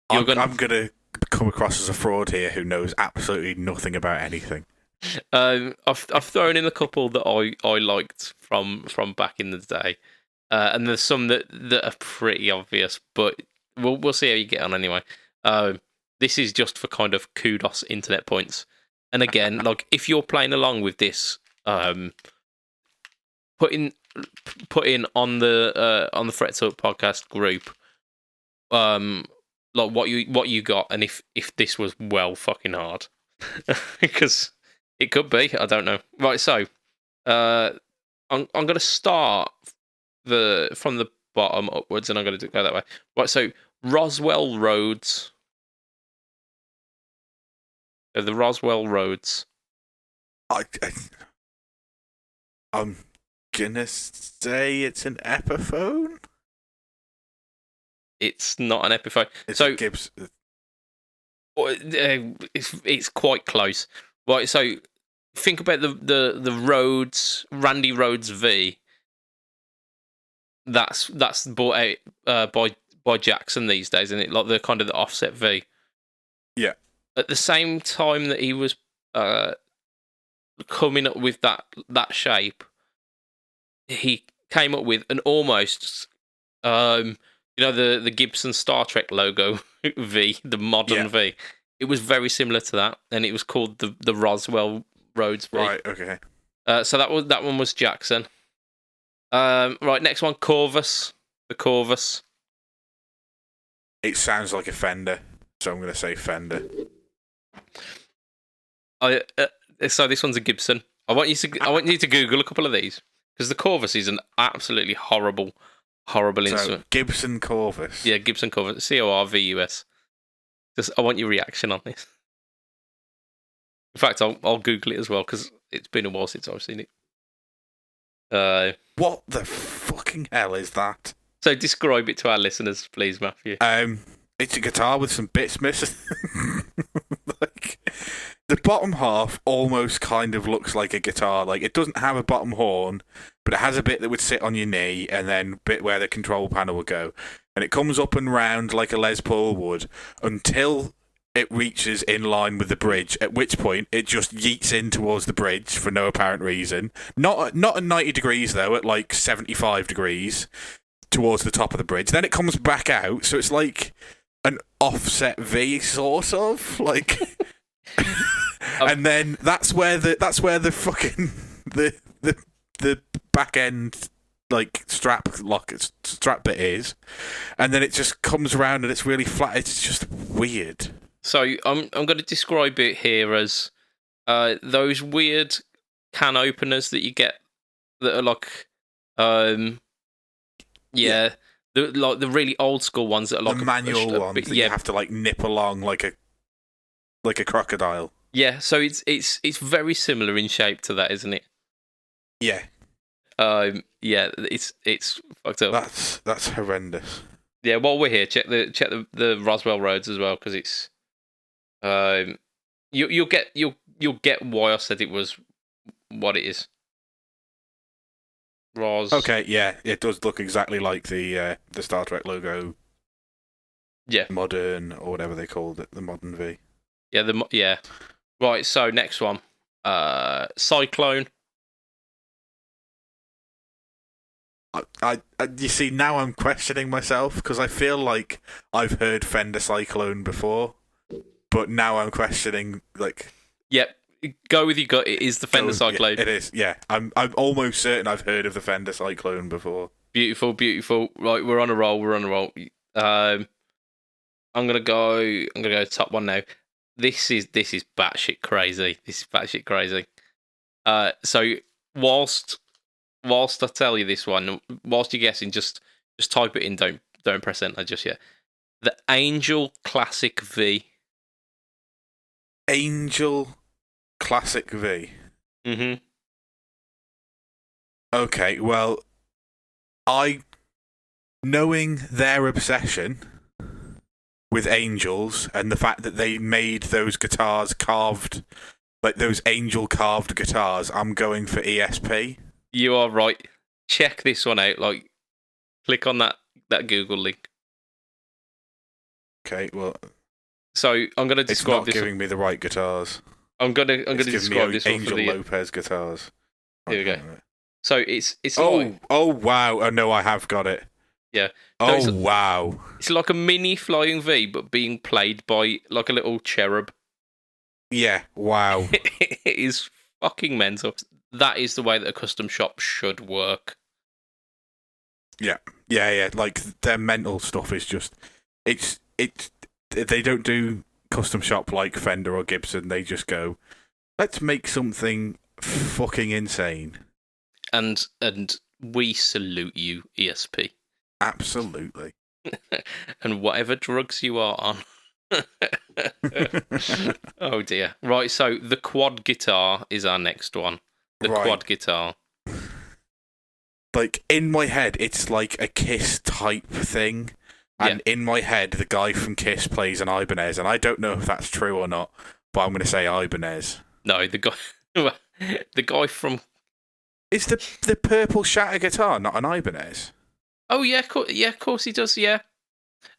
I'm going to come across as a fraud here who knows absolutely nothing about anything. I've thrown in a couple that I liked from back in the day, and there's some that are pretty obvious, but we'll see how you get on anyway. This is just for kind of kudos internet points, and again, like if you're playing along with this, put in on the Frets Up podcast group, like what you got, and if this was well fucking hard, because it could be, I don't know. Right, so I'm going to start from the bottom upwards, and I'm going to go that way. Right, so Roswell Rhodes. The Roswell Rhodes. I'm gonna say it's an Epiphone. It's not an Epiphone. It's a Gibbs. It's quite close. Right, so think about the Rhodes, Randy Rhodes V. That's bought out by Jackson these days, isn't it? Like the kind of the offset V. Yeah. At the same time that he was coming up with that shape, he came up with an almost the Gibson Star Trek logo V, the modern V. It was very similar to that, and it was called the Roswell Rhodes V. Right. Okay. So that one was Jackson. Right. Next one, Corvus. The Corvus. It sounds like a Fender, so I'm going to say Fender. So this one's a Gibson. I want you to Google a couple of these, because the Corvus is an absolutely horrible instrument. Gibson Corvus. Yeah, Gibson Corvus. Corvus. Just, I want your reaction on this. In fact, I'll Google it as well, because it's been a while since I've seen it. What the fucking hell is that? So describe it to our listeners, please, Matthew. It's a guitar with some bits missing. Like, the bottom half almost kind of looks like a guitar. Like, it doesn't have a bottom horn, but it has a bit that would sit on your knee, and then a bit where the control panel would go. And it comes up and round like a Les Paul would until it reaches in line with the bridge, at which point it just yeets in towards the bridge for no apparent reason. Not at 90 degrees, though, at like 75 degrees towards the top of the bridge. Then it comes back out, so it's like an offset V, sort of. Like... and then that's where the fucking the back end like strap bit is, and then it just comes around and it's really flat. It's just weird. So I'm going to describe it here as those weird can openers that you get that are like the really old school ones that are like the manual ones that you have to like nip along like a crocodile. Yeah, so it's very similar in shape to that, isn't it? Yeah. Yeah, it's fucked up. That's horrendous. Yeah, while we're here, check the Roswell roads as well, because it's you'll get why I said it was what it is. Okay, yeah, it does look exactly like the Star Trek logo. Yeah, modern or whatever they called it, the modern V. Yeah, Right. So next one, Cyclone. You see, now I'm questioning myself because I feel like I've heard Fender Cyclone before, but now I'm questioning like. Yep, go with your gut. It is the Fender Cyclone. Yeah, it is. Yeah, I'm almost certain I've heard of the Fender Cyclone before. Beautiful, beautiful. Right, we're on a roll. I'm gonna go top one now. This is batshit crazy. So whilst I tell you this one, whilst you're guessing, just type it in. Don't press enter just yet. The Angel Classic V. Angel Classic V. Mm-hmm. Okay, well, knowing their obsession with angels and the fact that they made those guitars carved, like those angel carved guitars, I'm going for ESP. You are right. Check this one out. Like, click on that Google link. Okay, well. So I'm going to describe this. It's not giving me the right guitars. I'm going to describe this one Angel for the Lopez guitars. Here we go. So it's oh wow! Oh no, I have got it. Yeah. Oh wow! It's like a mini flying V, but being played by like a little cherub. Yeah. Wow. It is fucking mental. That is the way that a custom shop should work. Yeah. Like their mental stuff is just it's they don't do custom shop like Fender or Gibson. They just go, let's make something fucking insane. And we salute you, ESP. Absolutely. And whatever drugs you are on. Oh dear. Right, so the quad guitar is our next one. Quad guitar. Like, in my head, it's like a Kiss type thing. And in my head, the guy from Kiss plays an Ibanez. And I don't know if that's true or not, but I'm going to say Ibanez. No, the guy from... Is the purple shatter guitar not an Ibanez? Oh, yeah, of course he does, yeah.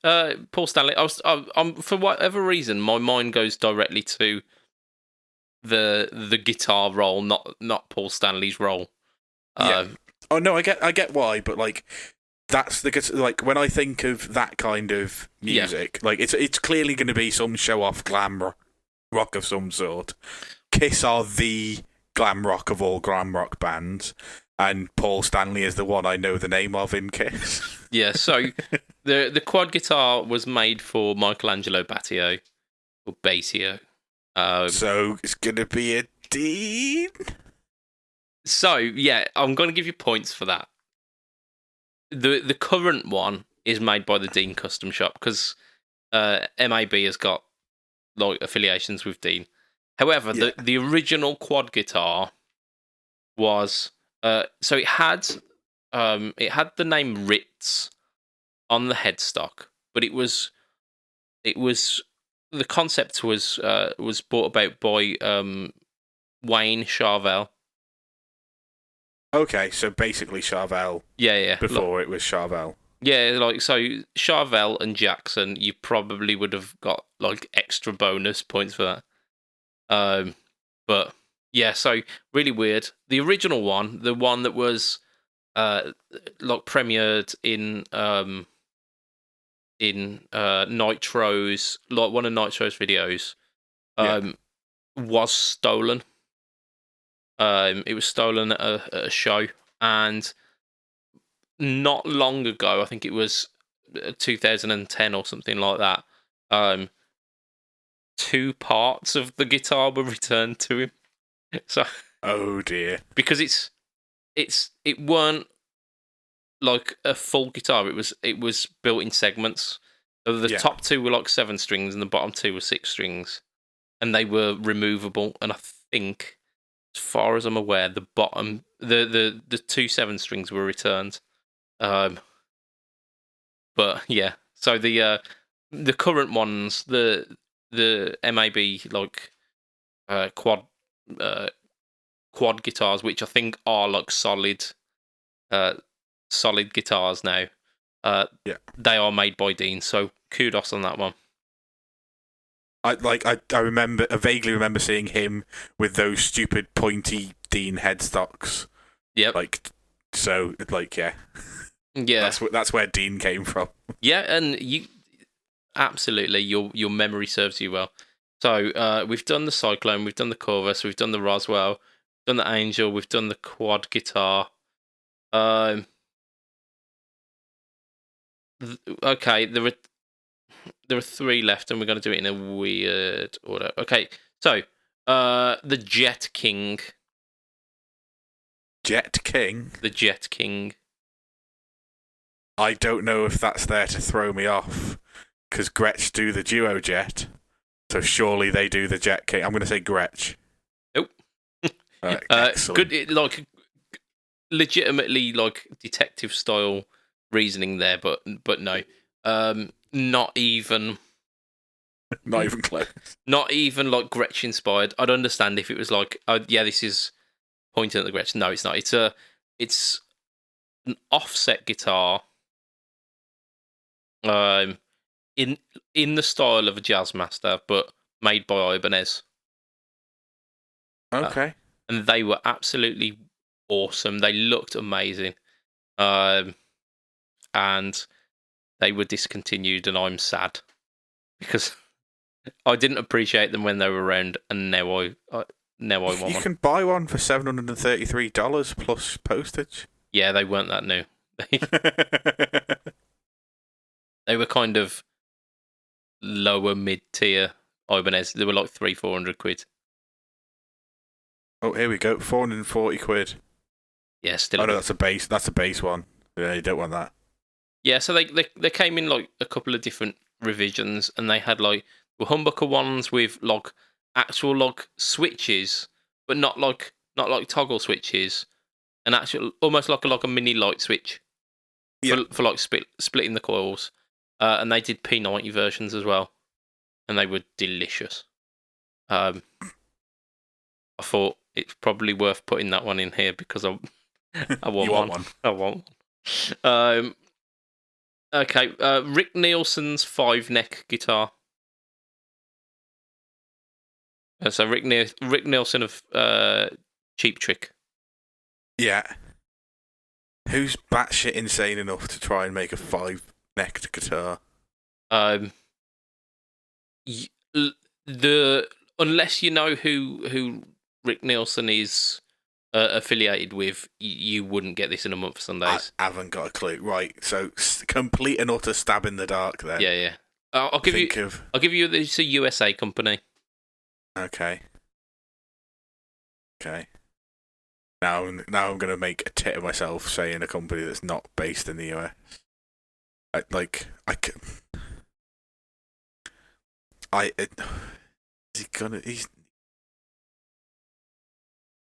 Paul Stanley. I'm for whatever reason, my mind goes directly to the guitar role, not Paul Stanley's role. Yeah. Oh no, I get why, but like that's like when I think of that kind of music, like it's clearly going to be some show off glam rock of some sort. Kiss are the glam rock of all glam rock bands. And Paul Stanley is the one I know the name of in Kiss. Yeah, so the quad guitar was made for Michelangelo Batio, or Batio. So it's going to be a Dean? So, yeah, I'm going to give you points for that. The current one is made by the Dean Custom Shop, because MAB has got like affiliations with Dean. However, the original quad guitar was... so it had the name Ritz on the headstock, but it was the concept was brought about by Wayne Charvel. Okay, so basically Charvel. Yeah. Before it was Charvel. Yeah, like so Charvel and Jackson, you probably would have got like extra bonus points for that. But yeah, so really weird. The original one, the one that was like premiered in Nitro's, like one of Nitro's videos, was stolen. It was stolen at a show, and not long ago, I think it was 2010 or something like that. Two parts of the guitar were returned to him. So, oh dear, because it weren't like a full guitar. It was built in segments. So the top two were like 7 strings, and the bottom two were 6 strings, and they were removable. And I think, as far as I'm aware, the bottom the 2 7 strings were returned. But yeah, so the current ones, the MAB like quad guitars, which I think are like solid guitars now. They are made by Dean, so kudos on that one. I vaguely remember seeing him with those stupid pointy Dean headstocks. Yep. Yeah. That's where Dean came from. Yeah, and you absolutely your memory serves you well. So we've done the Cyclone, we've done the Corvus, we've done the Roswell, we've done the Angel, we've done the quad guitar. Okay, there are 3 left, and we're going to do it in a weird order. Okay, so the Jet King. Jet King? The Jet King. I don't know if that's there to throw me off, because Gretsch do the Duo Jet, so surely they do the Jet King. I'm going to say Gretsch. Nope. Good, like legitimately like detective style reasoning there, but no, not even close. Not even like Gretsch inspired. I'd understand if it was like, oh yeah, this is pointing at the Gretsch. No, it's not. It's an offset guitar, in the style of a Jazzmaster, but made by Ibanez. Okay. And they were absolutely awesome. They looked amazing. And they were discontinued, and I'm sad because I didn't appreciate them when they were around, and now I want one. You can buy one for $733 plus postage. Yeah, they weren't that new. They were kind of lower mid-tier Ibanez. They were like 300-400 quid. Oh, here we go. 440 quid. Yeah, still. Oh no, that's a base one. Yeah, you don't want that. Yeah, so they came in like a couple of different revisions, and they had like the humbucker ones with like actual like switches, but not like toggle switches, an actual almost like a mini light switch for like splitting the coils. And they did P90 versions as well, and they were delicious. I thought it's probably worth putting that one in here because I want one. I want one. Okay, Rick Nielsen's 5-neck guitar. So Rick Nielsen of Cheap Trick. Yeah. Who's batshit insane enough to try and make a 5-necked guitar? Unless you know who Rick Nielsen is affiliated with, you wouldn't get this in a month for Sundays. I haven't got a clue. Right, so complete and utter stab in the dark then. Yeah. I'll give you. It's a USA company. Okay. Now I'm going to make a tit of myself saying a company that's not based in the US.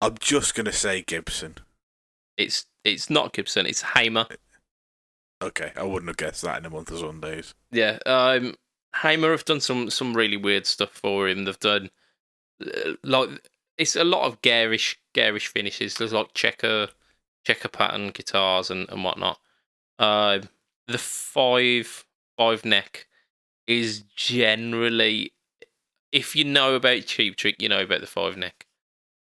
I'm just gonna say Gibson. It's not Gibson. It's Hamer. Okay, I wouldn't have guessed that in a month of Sundays. Yeah, Hamer have done some really weird stuff for him. They've done like it's a lot of garish finishes. There's like checker pattern guitars and whatnot. the five neck is generally, if you know about Cheap Trick, you know about the five neck.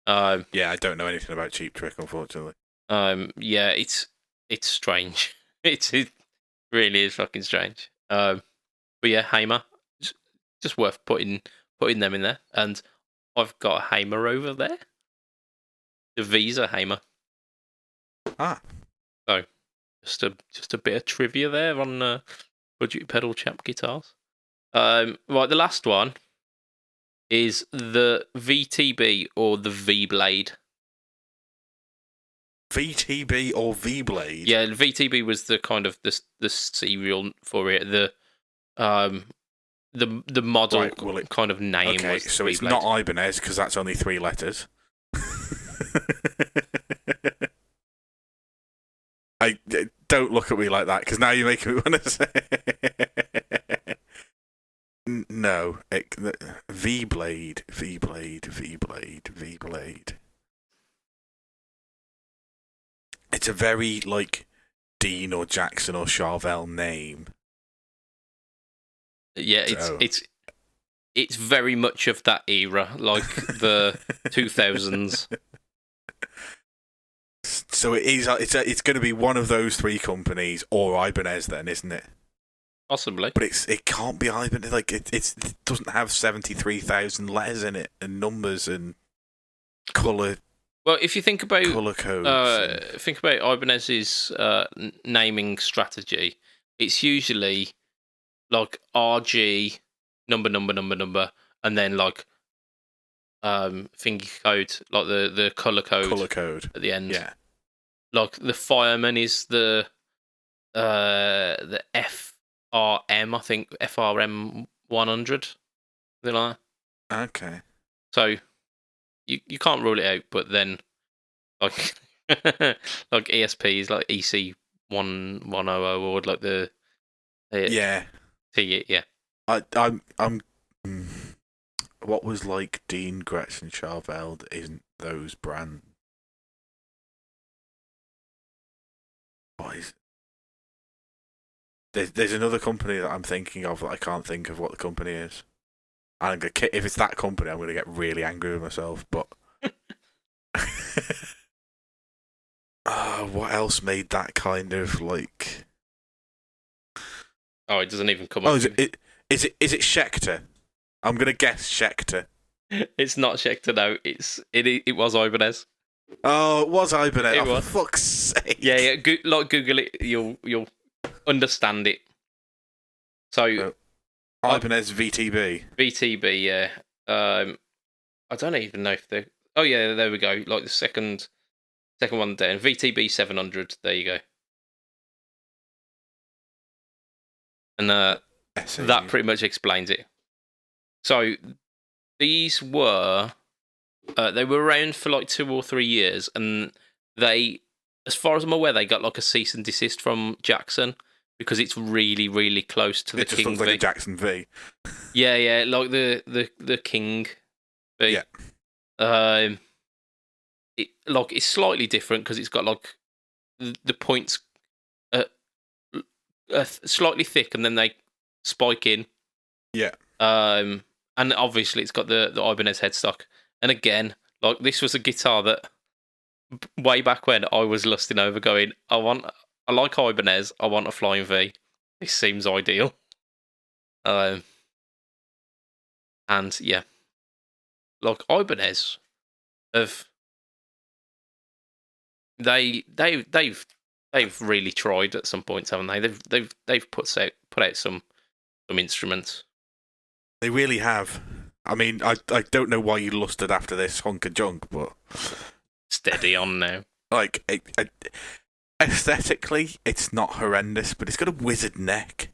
Yeah, I don't know anything about Cheap Trick, unfortunately. Yeah, it's strange. It really is fucking strange. But yeah, Hamer, just worth putting them in there. And I've got a Hamer over there, the Visa Hamer. Ah, So just a bit of trivia there on Budget Pedal Chap guitars. Right, the last one is the VTB or the V Blade. VTB or V Blade? Yeah, VTB was the kind of the serial for it. The model Right, well, kind of name. Okay, was so it's V-Blade. not Ibanez because that's only 3 letters. Don't look at me like that because now you're making me want to say. No, V Blade, V Blade, V Blade, V Blade. It's a very like Dean or Jackson or Charvel name. Yeah, it's very much of that era, like the 2000s. So it's going to be one of those 3 companies or Ibanez then, isn't it? Possibly. But it can't be Ibanez. Like it doesn't have 73,000 letters in it and numbers and colour. Well, if you think about colour codes, think about Ibanez's naming strategy, it's usually like RG number, and then like finger code, like the colour code at the end. Yeah. Like the fireman is the FRM, I think FRM 100. Something like that. Okay. So you can't rule it out, but then like like ESP is like EC 100 or like the yeah. Yeah. I'm what was like Dean, Gretchen, Charvel isn't those brands? What is there's another company that I'm thinking of that I can't think of what the company is. And if it's that company, I'm going to get really angry with myself. But what else made that kind of like? Oh, it doesn't even come up. Is it Schecter? I'm going to guess Schecter. It's not Schecter, no. It was Ibanez. Oh, it was Ibanez. It was. For fuck's sake. Yeah. Google it. You'll understand it. So Ibanez VTB. VTB, yeah. I don't even know if they. Oh yeah, there we go. Like the second one down. VTB 700. There you go. And that pretty much explains it. So these were they were around for like 2 or 3 years, and they, as far as I'm aware, they got like a cease and desist from Jackson because it's really, really close to the King. It just King looks V. like a Jackson V. Yeah, like the King V. Yeah. It's slightly different because it's got like the points slightly thick, and then they spike in. Yeah. And obviously it's got the Ibanez headstock. And again, like this was a guitar that way back when I was lusting over, going, I like Ibanez. I want a Flying V. This seems ideal. And yeah, like Ibanez they've really tried at some points, haven't they? They've put out some instruments. They really have. I mean, I don't know why you lusted after this hunk of junk, but steady on now. Like aesthetically, it's not horrendous, but it's got a wizard neck,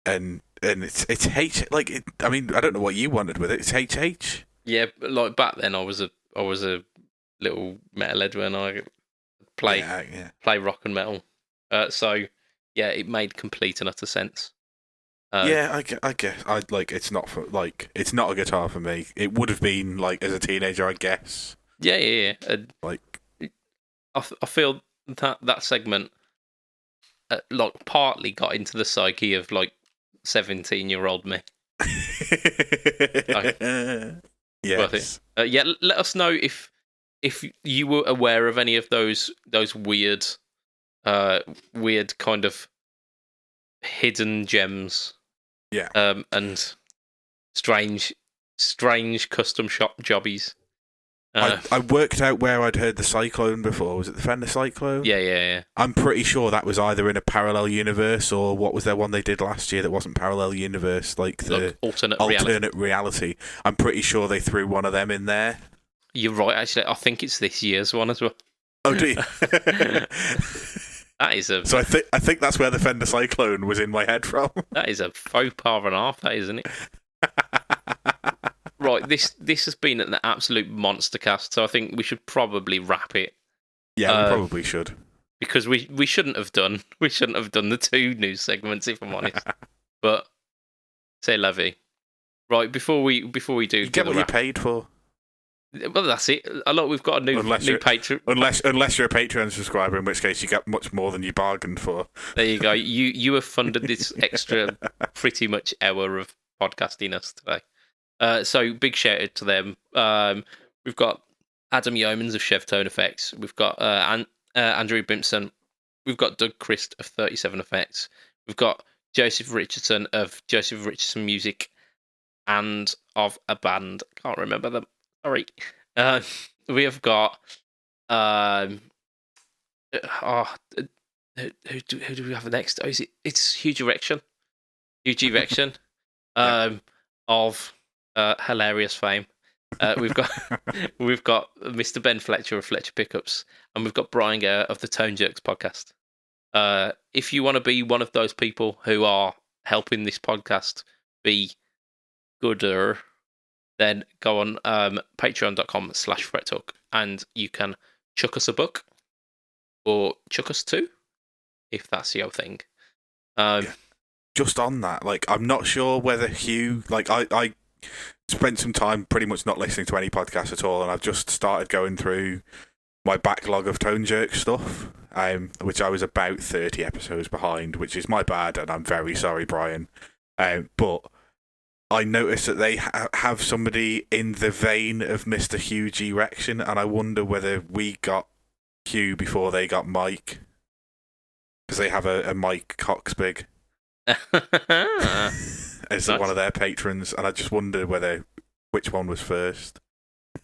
and it's H. Like I mean, I don't know what you wanted with it. It's HH. Yeah, but like back then, I was a little metalhead when I play rock and metal. So yeah, it made complete and utter sense. I guess it's not it's not a guitar for me. It would have been like as a teenager, I guess. Yeah. Like I feel that segment like partly got into the psyche of like 17-year-old me. Yes. Yeah, let us know if you were aware of any of those weird kind of hidden gems. Yeah. And strange custom shop jobbies. I worked out where I'd heard the Cyclone before. Was it the Fender Cyclone? Yeah. I'm pretty sure that was either in a parallel universe or what was their one they did last year that wasn't parallel universe, like the alternate reality. I'm pretty sure they threw one of them in there. You're right, actually. I think it's this year's one as well. Oh, do you? That is a... So I think that's where the Fender Cyclone was in my head from. That is a faux pas and a half, that isn't it? Right, this has been an absolute monster cast, so I think we should probably wrap it. Yeah, we probably should. Because we shouldn't have done the 2 news segments, if I'm honest. But say Levy. Right, before we do, you get what you're paid for. Well, that's it. We've got a new Patreon. Unless you're a Patreon subscriber, in which case you get much more than you bargained for. There you go. You have funded this extra pretty much hour of podcasting us today. So big shout out to them. We've got Adam Yeomans of Chev Tone Effects. We've got Andrew Bimpson. We've got Doug Christ of 37 Effects. We've got Joseph Richardson of Joseph Richardson Music and of a band. Can't remember them. Sorry. We have got who do we have next? Oh, it's Huge Erection. Of hilarious fame. We've got Mr. Ben Fletcher of Fletcher Pickups, and we've got Brian Gare of the Tone Jerks podcast. If you want to be one of those people who are helping this podcast be gooder, then go on patreon.com/frettalk and you can chuck us a buck or chuck us 2 if that's your thing. Just on that, like, I'm not sure whether Hugh, like, I spent some time pretty much not listening to any podcasts at all, and I've just started going through my backlog of Tone Jerk stuff, which I was about 30 episodes behind, which is my bad, and I'm very sorry, Brian. But I noticed that they have somebody in the vein of Mr. Huge Erection, and I wonder whether we got Hugh before they got Mike, because they have a Mike Coxbig as one of their patrons, and I just wonder which one was first.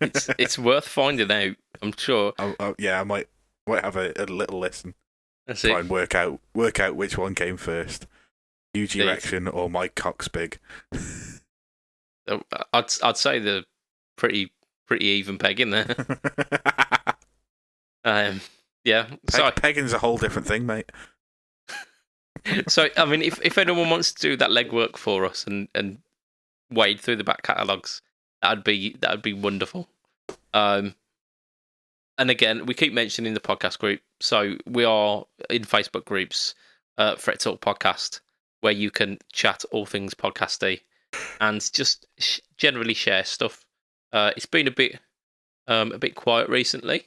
It's worth finding out, I'm sure. Yeah, I might have a little listen. That's try it. and work out which one came first. Huge Erection or Mike Coxbig. I'd say the pretty even pegging there. Yeah. Pegging's a whole different thing, mate. So I mean, if anyone wants to do that legwork for us and wade through the back catalogues, that'd be wonderful. And again, we keep mentioning the podcast group, so we are in Facebook groups, Fret Talk Podcast, where you can chat all things podcasty and just generally share stuff. It's been a bit quiet recently.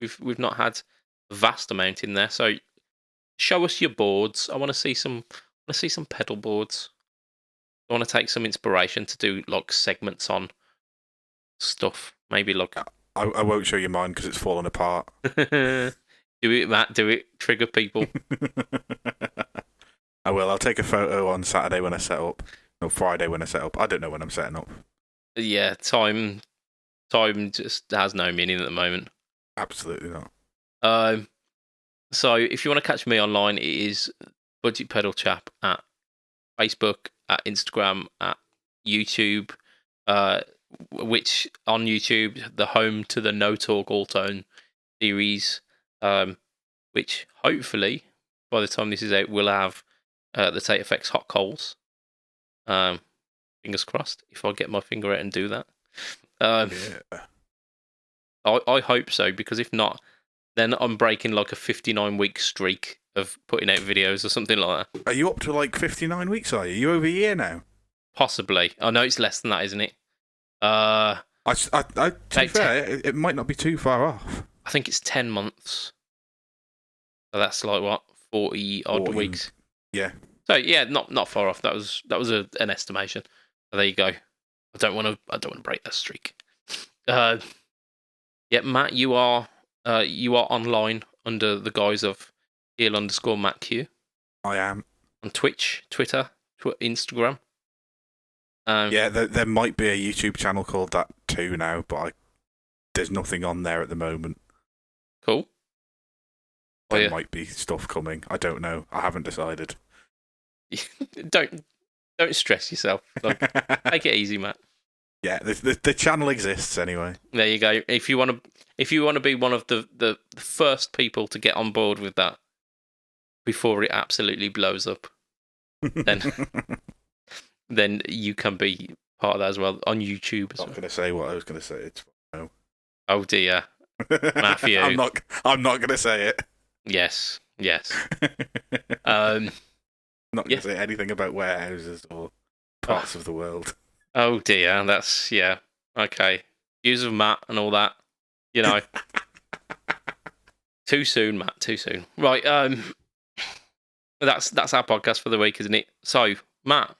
We've not had a vast amount in there, so show us your boards. I want to see some pedal boards. I want to take some inspiration to do like segments on stuff. Maybe like I won't show you mine because it's fallen apart. Do it, Matt. Do it. Trigger people. I will. I'll take a photo on Saturday when I set up. No, Friday when I set up. I don't know when I'm setting up. Yeah, time just has no meaning at the moment. Absolutely not. So if you want to catch me online, it is BudgetPedalChap at Facebook, at Instagram, at YouTube, which on YouTube, the home to the No Talk All Tone series, which hopefully by the time this is out will have the Tate Effects Hot Coals. Fingers crossed if I get my finger out and do that. Yeah. I hope so, because if not, then I'm breaking like a 59-week streak of putting out videos or something like that. Are you up to like 59 weeks, are you? You over a year now? Possibly. I know it's less than that, isn't it? To be fair, it might not be too far off. I think it's 10 months. So that's like, what, 40 odd 40, weeks. Yeah. So yeah, not far off. That was an estimation. So there you go. I don't want to break that streak. Yeah, Matt, you are online under the guise of eel_MattQ I am. on Twitch, Twitter, Instagram. Yeah, there might be a YouTube channel called that too now, but there's nothing on there at the moment. Cool. There might be stuff coming. I don't know. I haven't decided. Don't stress yourself. Like, take it easy, Matt. Yeah, the channel exists anyway. There you go. If you want to be one of the first people to get on board with that before it absolutely blows up, then you can be part of that as well on YouTube. I'm not going to say what I was going to say. It's no. Oh dear, Matthew. I'm not going to say it. Yes. I'm not going to say anything about warehouses or parts of the world. Oh dear, that's okay. Views of Matt and all that, Too soon, Matt. Too soon. Right. That's our podcast for the week, isn't it? So, Matt,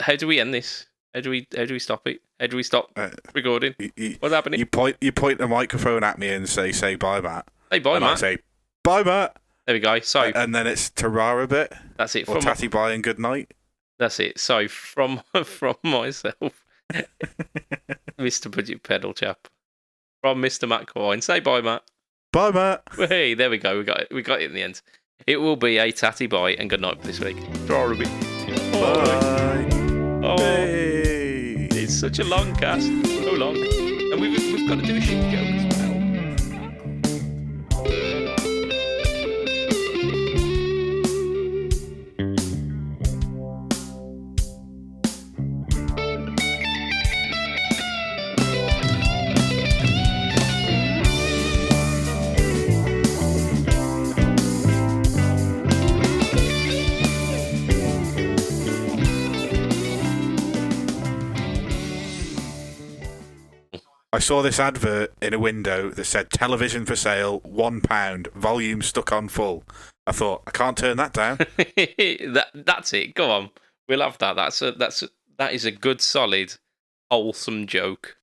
how do we end this? How do we stop it? How do we stop recording? What's happening? You point the microphone at me and say bye, Matt. Hey, bye, and Matt. I say bye, Matt. There we go. So, and then it's ta-ra a bit. That's it. Or tatty bye and good night. That's it. So from myself, Mr. BudgetPedalChap, from Mr. Matt Coyne. Say bye, Matt. Bye, Matt. Hey, there we go. We got it in the end. It will be a tatty bye and good night for this week. Draw a bit. Bye. Oh, hey. It's such a long cast. So long. And we've got to do a shit joke as well. I saw this advert in a window that said television for sale, £1, volume stuck on full. I thought, I can't turn that down. That's it. Go on. We'll have that. That is a good, solid, wholesome joke.